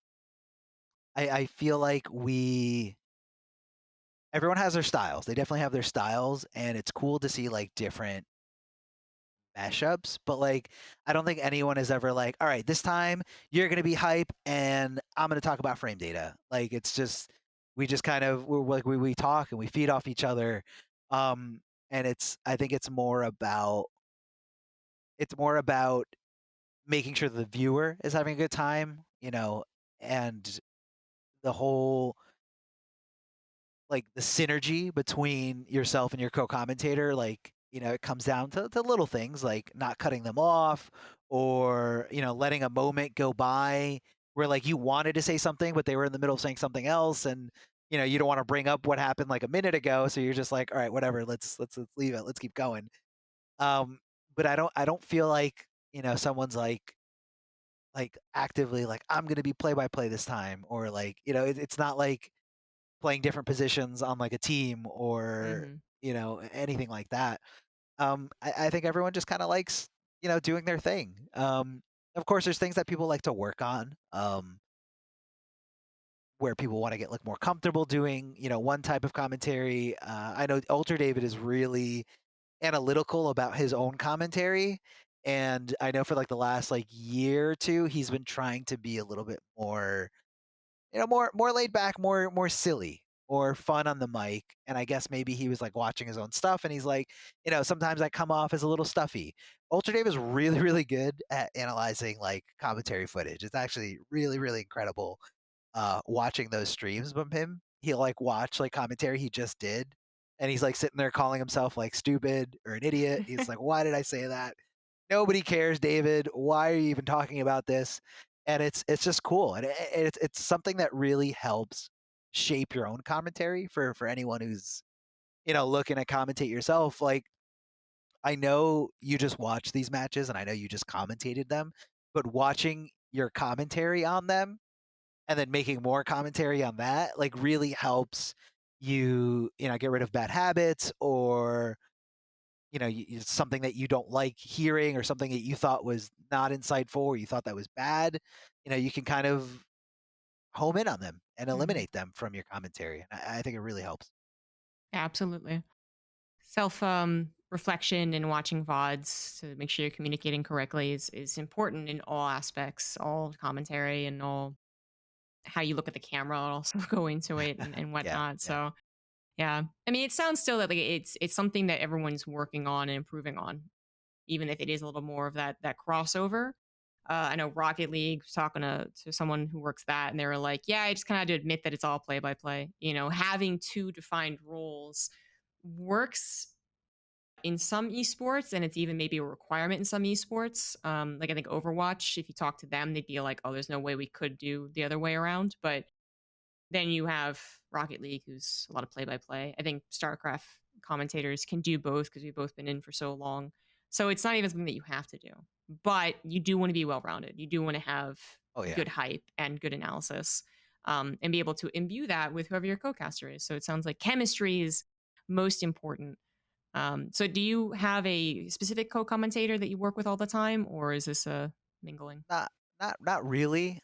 I feel like everyone has their styles. They definitely have their styles, and it's cool to see like different mashups. But like, I don't think anyone is ever like, all right, this time you're gonna be hype, and I'm gonna talk about frame data. Like, it's just we just kind of we're like we talk and we feed off each other. Um, and I think it's more about making sure the viewer is having a good time, and the whole like the synergy between yourself and your co-commentator, like it comes down to little things like not cutting them off, or letting a moment go by where like you wanted to say something but they were in the middle of saying something else, and you don't want to bring up what happened like a minute ago, so you're just like, all right, whatever, let's leave it, let's keep going. um but I don't feel like someone's like actively like, I'm gonna be play by play this time, or like it's not like playing different positions on like a team, or Hmm. anything like that. I think everyone just kind of likes doing their thing. Of course there's things that people like to work on, where people want to get like more comfortable doing one type of commentary. I know Ultra David is really analytical about his own commentary, and I know for like the last like year or two he's been trying to be a little bit more more laid back, more silly, or fun on the mic. And I guess maybe he was like watching his own stuff, and he's like, sometimes I come off as a little stuffy. Ultra Dave is really, really good at analyzing like commentary footage. It's actually really, really incredible. Watching those streams from him, he'll like watch like commentary he just did, and he's like sitting there calling himself like stupid or an idiot. He's like, why did I say that? Nobody cares, David. Why are you even talking about this? And it's just cool, and it's something that really helps shape your own commentary for anyone who's, you know, looking to commentate yourself. Like, I know you just watch these matches and I know you just commentated them, but watching your commentary on them and then making more commentary on that, like, really helps you, you know, get rid of bad habits, or, you know, something that you don't like hearing, or something that you thought was not insightful, or you thought that was bad. You know, you can kind of home in on them and Mhm. eliminate them from your commentary. And I think it really helps. Absolutely. Self reflection and watching VODs to make sure you're communicating correctly is important in all aspects, all commentary and all how you look at the camera also go into it and Yeah, whatnot. yeah. So yeah. I mean, it sounds still that like it's something that everyone's working on and improving on, even if it is a little more of that crossover. I know Rocket League was talking to someone who works that, and they were like, "Yeah, I just kind of had to admit that it's all play by play. You know, having two defined roles works in some esports, and it's even maybe a requirement in some esports. Like I think Overwatch, if you talk to them, they'd be like, "Oh, there's no way we could do the other way around." But then you have Rocket League, who's a lot of play by play. I think StarCraft commentators can do both because we've both been in for so long. So it's not even something that you have to do, but you do want to be well rounded. You do want to have Oh yeah. good hype and good analysis, and be able to imbue that with whoever your co-caster is. So it sounds like chemistry is most important. So do you have a specific co-commentator that you work with all the time, or is this a mingling? Not not really.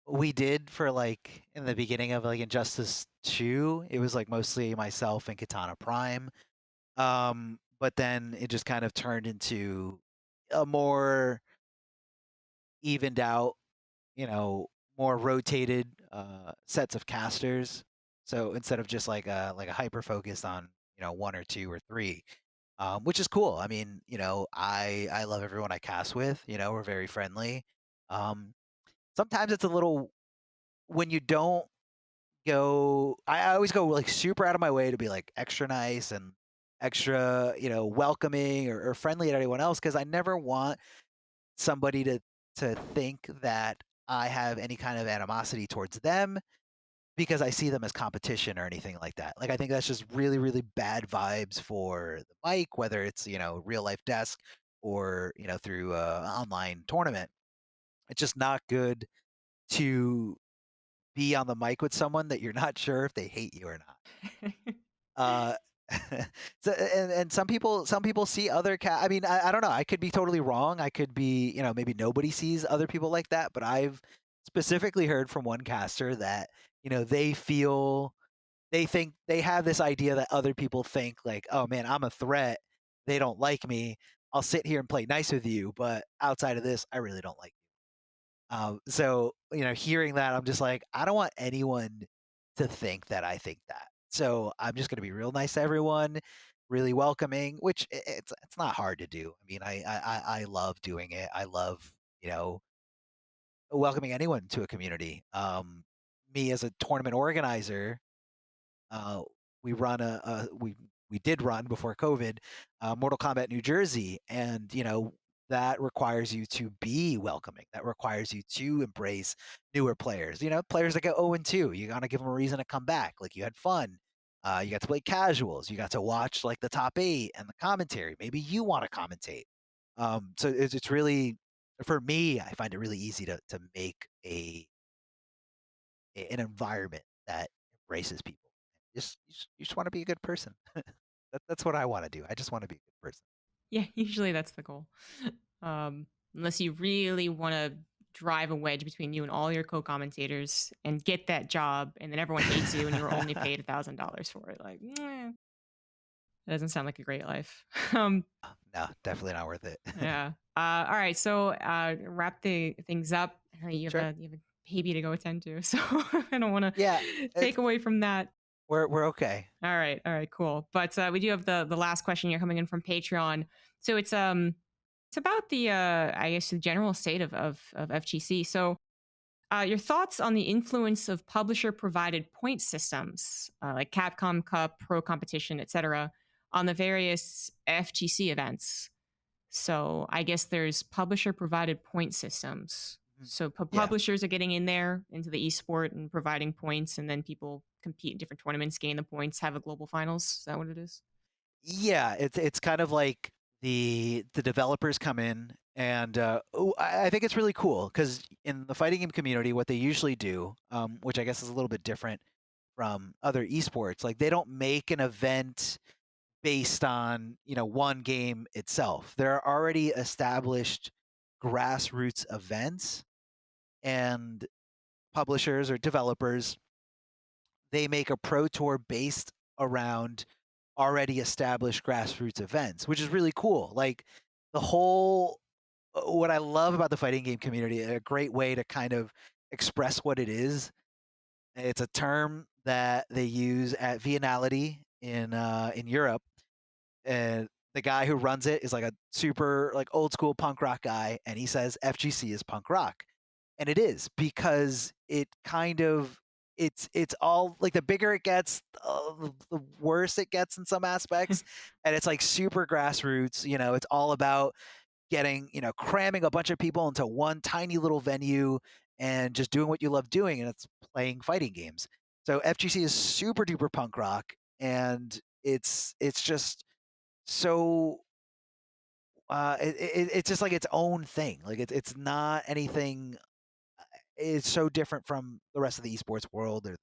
We did for, like, in the beginning of, like, Injustice 2, it was, like, mostly myself and Katana Prime. But then it just kind of turned into a more evened out, you know, more rotated sets of casters. So instead of just like a hyper focus on, you know, one or two or three, which is cool. I mean, you know, I love everyone I cast with. You know, we're very friendly. Um, Sometimes it's a little, when you don't go. I always go like super out of my way to be like extra nice and extra, you know, welcoming or friendly at anyone else, because I never want somebody to think that I have any kind of animosity towards them because I see them as competition or anything like that. Like, I think that's just really, really bad vibes for the mic, whether it's, you know, real life desk or, you know, through a online tournament. It's just not good to be on the mic with someone that you're not sure if they hate you or not. Uh, so, and some people see other I mean, I don't know. I could be totally wrong. I could be, you know, maybe nobody sees other people like that. But I've specifically heard from one caster that, you know, they think they have this idea that other people think like, oh man, I'm a threat. They don't like me. I'll sit here and play nice with you, but outside of this, I really don't like you. So, you know, hearing that, I'm just like, I don't want anyone to think that I think that. So I'm just going to be real nice to everyone, really welcoming, which it's not hard to do. I mean, I love doing it. I love, you know, welcoming anyone to a community. Me as a tournament organizer, uh, we run we did run before COVID, Mortal Kombat New Jersey, and you know that requires you to be welcoming. That requires you to embrace newer players. You know, players that go 0-2. You gotta give them a reason to come back. Like, you had fun. You got to play casuals. You got to watch like the top eight and the commentary. Maybe you want to commentate. So it's really, for me, I find it really easy to make an environment that embraces people. You just want to be a good person. That's what I want to do. I just want to be a good person. Yeah, usually that's the goal. Unless you really want to drive a wedge between you and all your co-commentators and get that job, and then everyone hates you, and you were only paid $1,000 for it. Like, that doesn't sound like a great life. um, No, definitely not worth it. yeah. All right. So wrap the things up. I know Sure. you have a baby to go attend to, so I don't want Yeah, to it's take away from that. we're okay. All right. All right. Cool. But we do have the last question here coming in from Patreon. So it's about the I guess the general state of FGC. So your thoughts on the influence of publisher provided point systems like Capcom Cup, Pro Competition, etc., on the various FGC events. So I guess there's publisher provided point systems. Mhm. So Yeah. publishers are getting in there into the esport and providing points, and then people compete in different tournaments, gain the points, have a global finals. Is that what it is? Yeah, it's kind of like the developers come in and I think it's really cool because in the fighting game community, what they usually do, which I guess is a little bit different from other esports, like they don't make an event based on one game itself. There are already established grassroots events, and publishers or developers, they make a pro tour based around already established grassroots events, which is really cool. Like the whole what I love about the fighting game community, a great way to kind of express what it is. It's a term that they use at Viennality in Europe, and the guy who runs it is like a super like old school punk rock guy, and he says FGC is punk rock, and it is because it kind of it's all like the bigger it gets, the worse it gets in some aspects, and it's like super grassroots. It's all about getting cramming a bunch of people into one tiny little venue and just doing what you love doing, and it's playing fighting games. So FGC is super duper punk rock, and it's just so it's just like its own thing. Like it's not anything. It's so different from the rest of the esports world or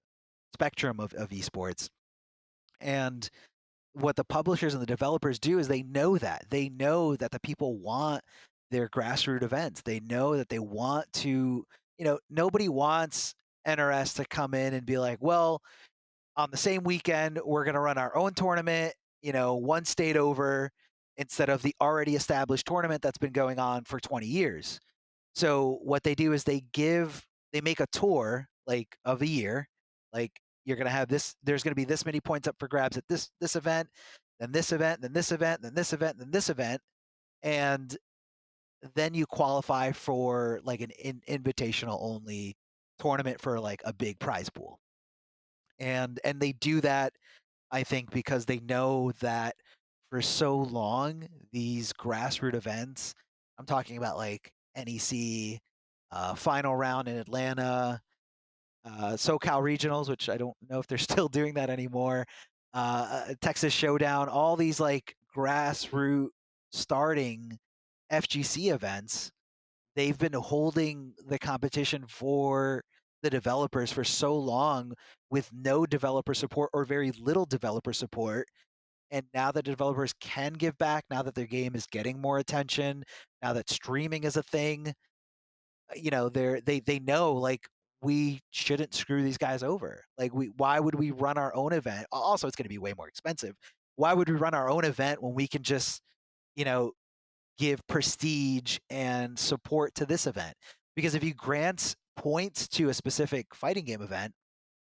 spectrum of esports. And what the publishers and the developers do is they know that the people want their grassroots events. They know that they want to. Nobody wants NRS to come in and be like, well, on the same weekend, we're going to run our own tournament, one state over instead of the already established tournament that's been going on for 20 years. So what they do is they make a tour like of a year, like you're going to have this, there's going to be this many points up for grabs at this event, then this event, then this event, then this event, then this event, and then you qualify for like an invitational only tournament for like a big prize pool. And they do that, I think, because they know that for so long, these grassroots events, I'm talking about like NEC, final round in Atlanta, SoCal regionals, which I don't know if they're still doing that anymore, Texas Showdown, all these like grassroots starting FGC events, they've been holding the competition for the developers for so long with no developer support or very little developer support. And now that developers can give back, now that their game is getting more attention, now that streaming is a thing, they know like we shouldn't screw these guys over. Like why would we run our own event? Also, it's going to be way more expensive. Why would we run our own event when we can just you know give prestige and support to this event? Because if you grant points to a specific fighting game event,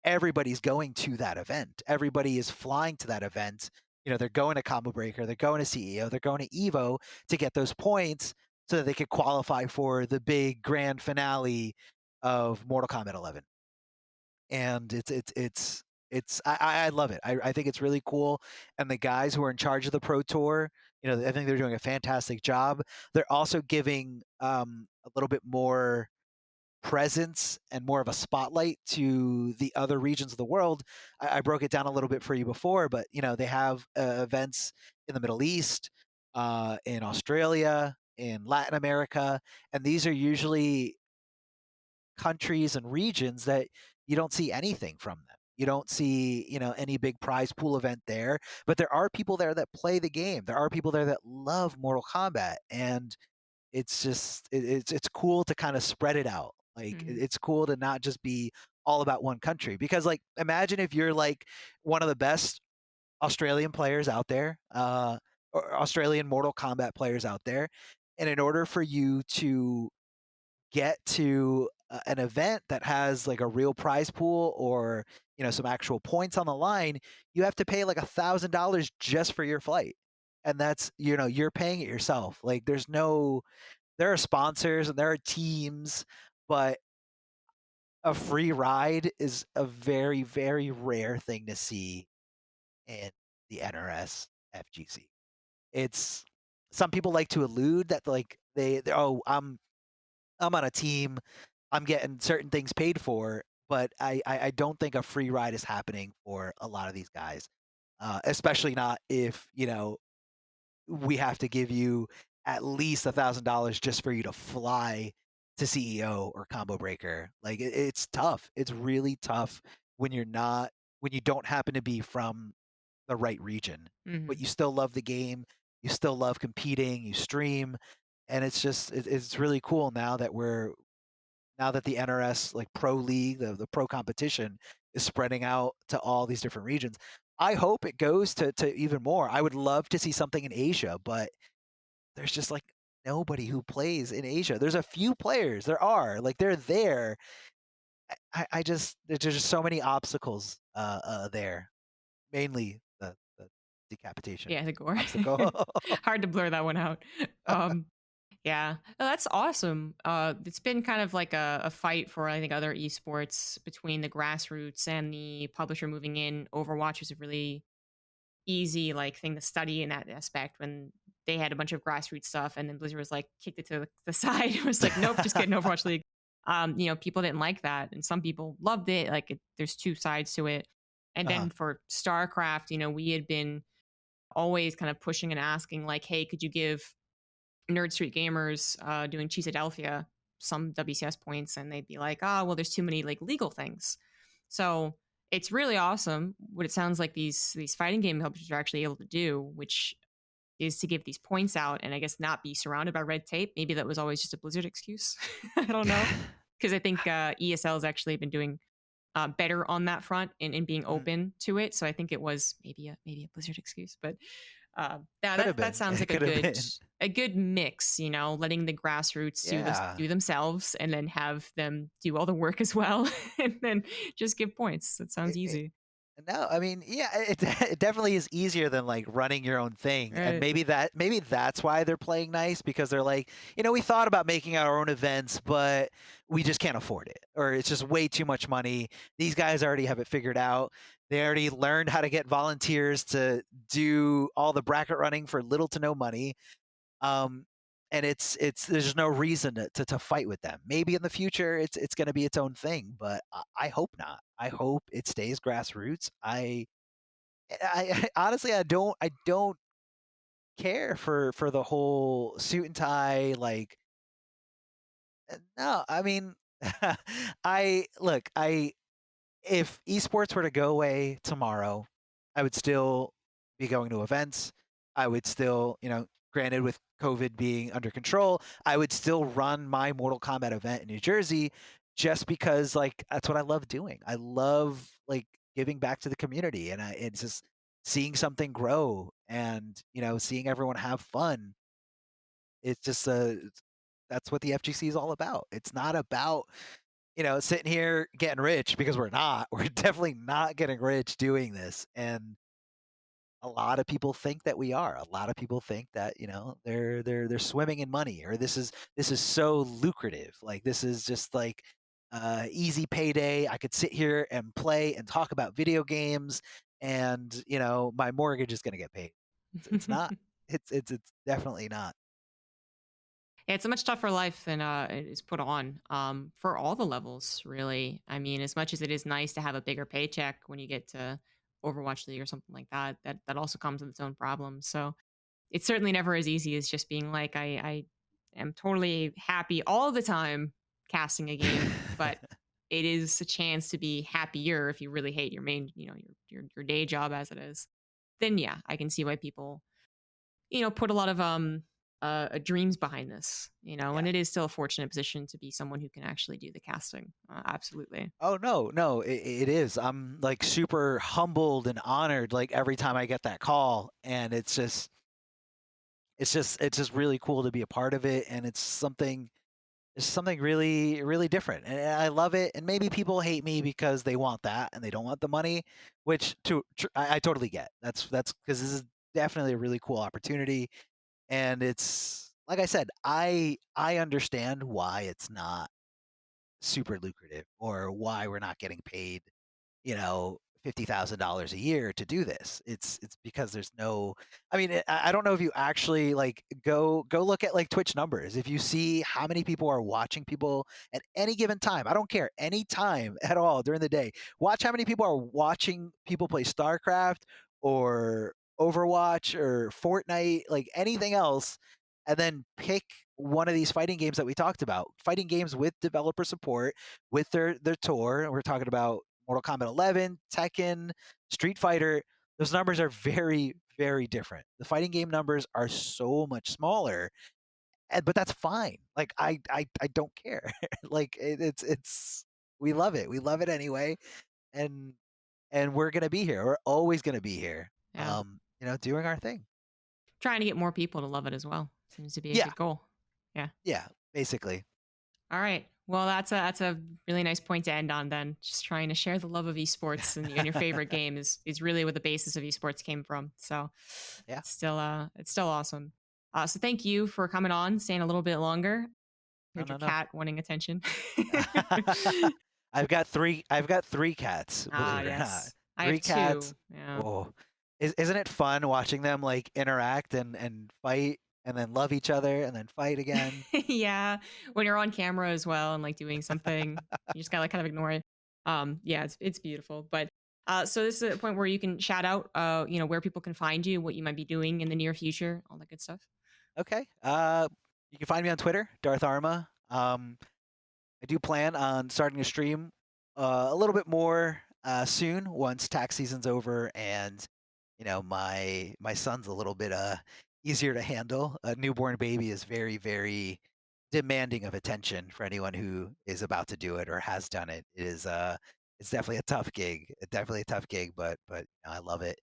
everybody's going to that event. Everybody is flying to that event. They're going to Combo Breaker, they're going to CEO, they're going to Evo to get those points so that they could qualify for the big grand finale of Mortal Kombat 11. And I love it. I think it's really cool. And the guys who are in charge of the Pro Tour, I think they're doing a fantastic job. They're also giving a little bit more presence and more of a spotlight to the other regions of the world. I broke it down a little bit for you before, but they have events in the Middle East, in Australia, in Latin America, and these are usually countries and regions that you don't see anything from them. You don't see, any big prize pool event there, but there are people there that play the game. There are people there that love Mortal Kombat, and it's just it's cool to kind of spread it out. Like Mhm. it's cool to not just be all about one country, because like imagine if you're like one of the best Australian players out there, or Australian Mortal Kombat players out there, and in order for you to get to an event that has like a real prize pool or some actual points on the line, you have to pay like $1,000 just for your flight, and that's you're paying it yourself. Like there are sponsors and there are teams, but a free ride is a very, very rare thing to see in the NRS FGC. It's Some people like to allude that like oh, I'm on a team, I'm getting certain things paid for, but I don't think a free ride is happening for a lot of these guys, especially not if, we have to give you at least $1,000 just for you to fly to CEO or Combo Breaker. Like it's tough. It's really tough when when you don't happen to be from the right region, but Hmm. you still love the game. You still love competing. You stream, and it's really cool now that the NRS like pro league, the pro competition is spreading out to all these different regions. I hope it goes to even more. I would love to see something in Asia, but there's just like nobody who plays in Asia. There's a few players. There are like they're there. I just there's just so many obstacles there. Mainly the decapitation Yeah, the gore. obstacle. Hard to blur that one out. Um, yeah, no, that's awesome. It's been kind of like a fight for I think other esports between the grassroots and the publisher moving in. Overwatch was a really easy like thing to study in that aspect when they had a bunch of grassroots stuff, and then Blizzard was like kicked it to the side. It was like, nope, just get an Overwatch League. People didn't like that, and some people loved it. Like, there's two sides to it. And Uh-huh. then for StarCraft, we had been always kind of pushing and asking, like, hey, could you give Nerd Street Gamers doing Cheesadelphia some WCS points? And they'd be like, oh, well, there's too many like legal things. So it's really awesome what it sounds like these fighting game publishers are actually able to do, which is to give these points out and I guess not be surrounded by red tape. Maybe that was always just a Blizzard excuse. I don't know. Because I think ESL has actually been doing better on that front and being Mm, open to it. So I think it was maybe a Blizzard excuse, but yeah, could have that been. sounds It like could have been. a good mix. Letting the grassroots Yeah. do themselves and then have them do all the work as well, and then just give points. That sounds It, easy, No, I mean, yeah, it definitely is easier than like running your own thing, and right? maybe that's why they're playing nice because they're like, we thought about making our own events, but we just can't afford it, or it's just way too much money. These guys already have it figured out. They already learned how to get volunteers to do all the bracket running for little to no money. Um, and it's there's no reason to fight with them. Maybe in the future it's going to be its own thing, but I hope not. I hope it stays grassroots. I honestly I don't care for the whole suit and tie like no, I mean I look, I if esports were to go away tomorrow, I would still be going to events. I would still, granted with COVID being under control, I would still run my Mortal Kombat event in New Jersey just because like that's what I love doing. I love like giving back to the community and it's just seeing something grow and, seeing everyone have fun. It's just that's what the FGC is all about. It's not about sitting here getting rich because we're not. We're definitely not getting rich doing this. And a lot of people think that we are. A lot of people think that, they're swimming in money or this is so lucrative. Like this is just like easy payday. I could sit here and play and talk about video games and, my mortgage is gonna get paid. It's not. It's definitely not. Yeah, it's a much tougher life than it is put on for all the levels, really. I mean, as much as it is nice to have a bigger paycheck when you get to Overwatch League or something like that, that also comes with its own problems. So it's certainly never as easy as just being like, I am totally happy all the time casting a game, but it is a chance to be happier if you really hate your main, your day job as it is. Then yeah, I can see why people put a lot of dreams behind this, and Yeah. it is still a fortunate position to be someone who can actually do the casting. Absolutely. Oh no, no, it is. I'm like super humbled and honored like every time I get that call, and it's just really cool to be a part of it, and it's something really really different, and I love it. And maybe people hate me because they want that and they don't want the money, which I totally get. That's because this is definitely a really cool opportunity, and it's like I said, I understand why it's not super lucrative or why we're not getting paid, $50,000 a year to do this. It's because there's no. I mean, I don't know if you actually like go look at like Twitch numbers. If you see how many people are watching people at any given time, I don't care any time at all during the day. Watch how many people are watching people play StarCraft or Overwatch or Fortnite, like anything else, and then pick one of these fighting games that we talked about. Fighting games with developer support, with their tour. We're talking about Mortal Kombat 11, Tekken, Street Fighter. Those numbers are very, very different. The fighting game numbers are so much smaller, but that's fine. Like I don't care. Like it's we love it. We love it anyway, and we're gonna be here. We're always gonna be here. Yeah. Doing our thing. Trying to get more people to love it as well. Seems to be a Yeah, good goal. Yeah. yeah, basically. All right. Well, that's a really nice point to end on then. Just trying to share the love of esports and your favorite game is really what the basis of esports came from. So Yeah. it's still awesome. So thank you for coming on, staying a little bit longer. No, Heard your no, no. cat wanting attention. I've got three cats, believe Ah, it or not. yes. I Three have cats. two. Yeah. Oh, isn't it fun watching them like interact and fight and then love each other and then fight again? Yeah. When you're on camera as well and like doing something, you just gotta like kind of ignore it. Yeah, it's beautiful. But so this is a point where you can shout out where people can find you, what you might be doing in the near future, all that good stuff. Okay. You can find me on Twitter, DarthArma. I do plan on starting to stream a little bit more soon once tax season's over, and my son's a little bit easier to handle. A newborn baby is very, very demanding of attention for anyone who is about to do it or has done it. It's definitely a tough gig. Definitely a tough gig, but I love it.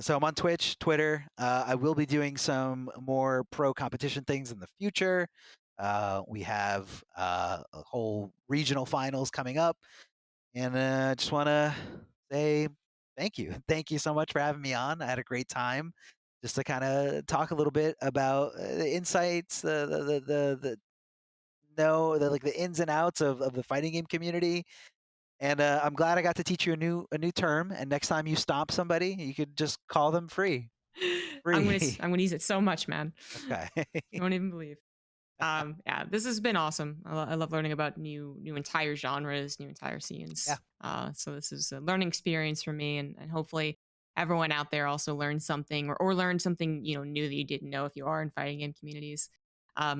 So I'm on Twitch, Twitter. I will be doing some more pro competition things in the future. We have a whole regional finals coming up, and just want to say thank you. Thank you so much for having me on. I had a great time just to kind of talk a little bit about the insights, the know the like the ins and outs of the fighting game community. And I'm glad I got to teach you a new term. And next time you stomp somebody, you could just call them free. Free. I'm gonna use it so much, man. Okay. You won't even believe. Yeah, this has been awesome. I love learning about new entire genres, new entire Yeah. scenes. So this is a learning experience for me, and hopefully everyone out there also learned something or learned something new that you didn't know if you are in fighting game communities.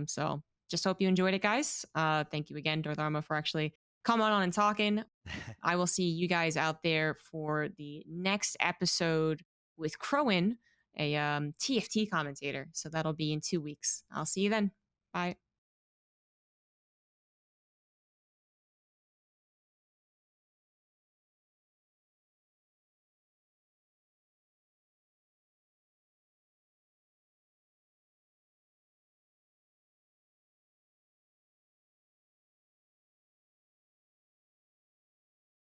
So just hope you enjoyed it, guys. Thank you again, DarthArma, for actually coming on and talking. I will see you guys out there for the next episode with Crowin, a TFT commentator. So that'll be in 2 weeks. I'll see you then. Bye.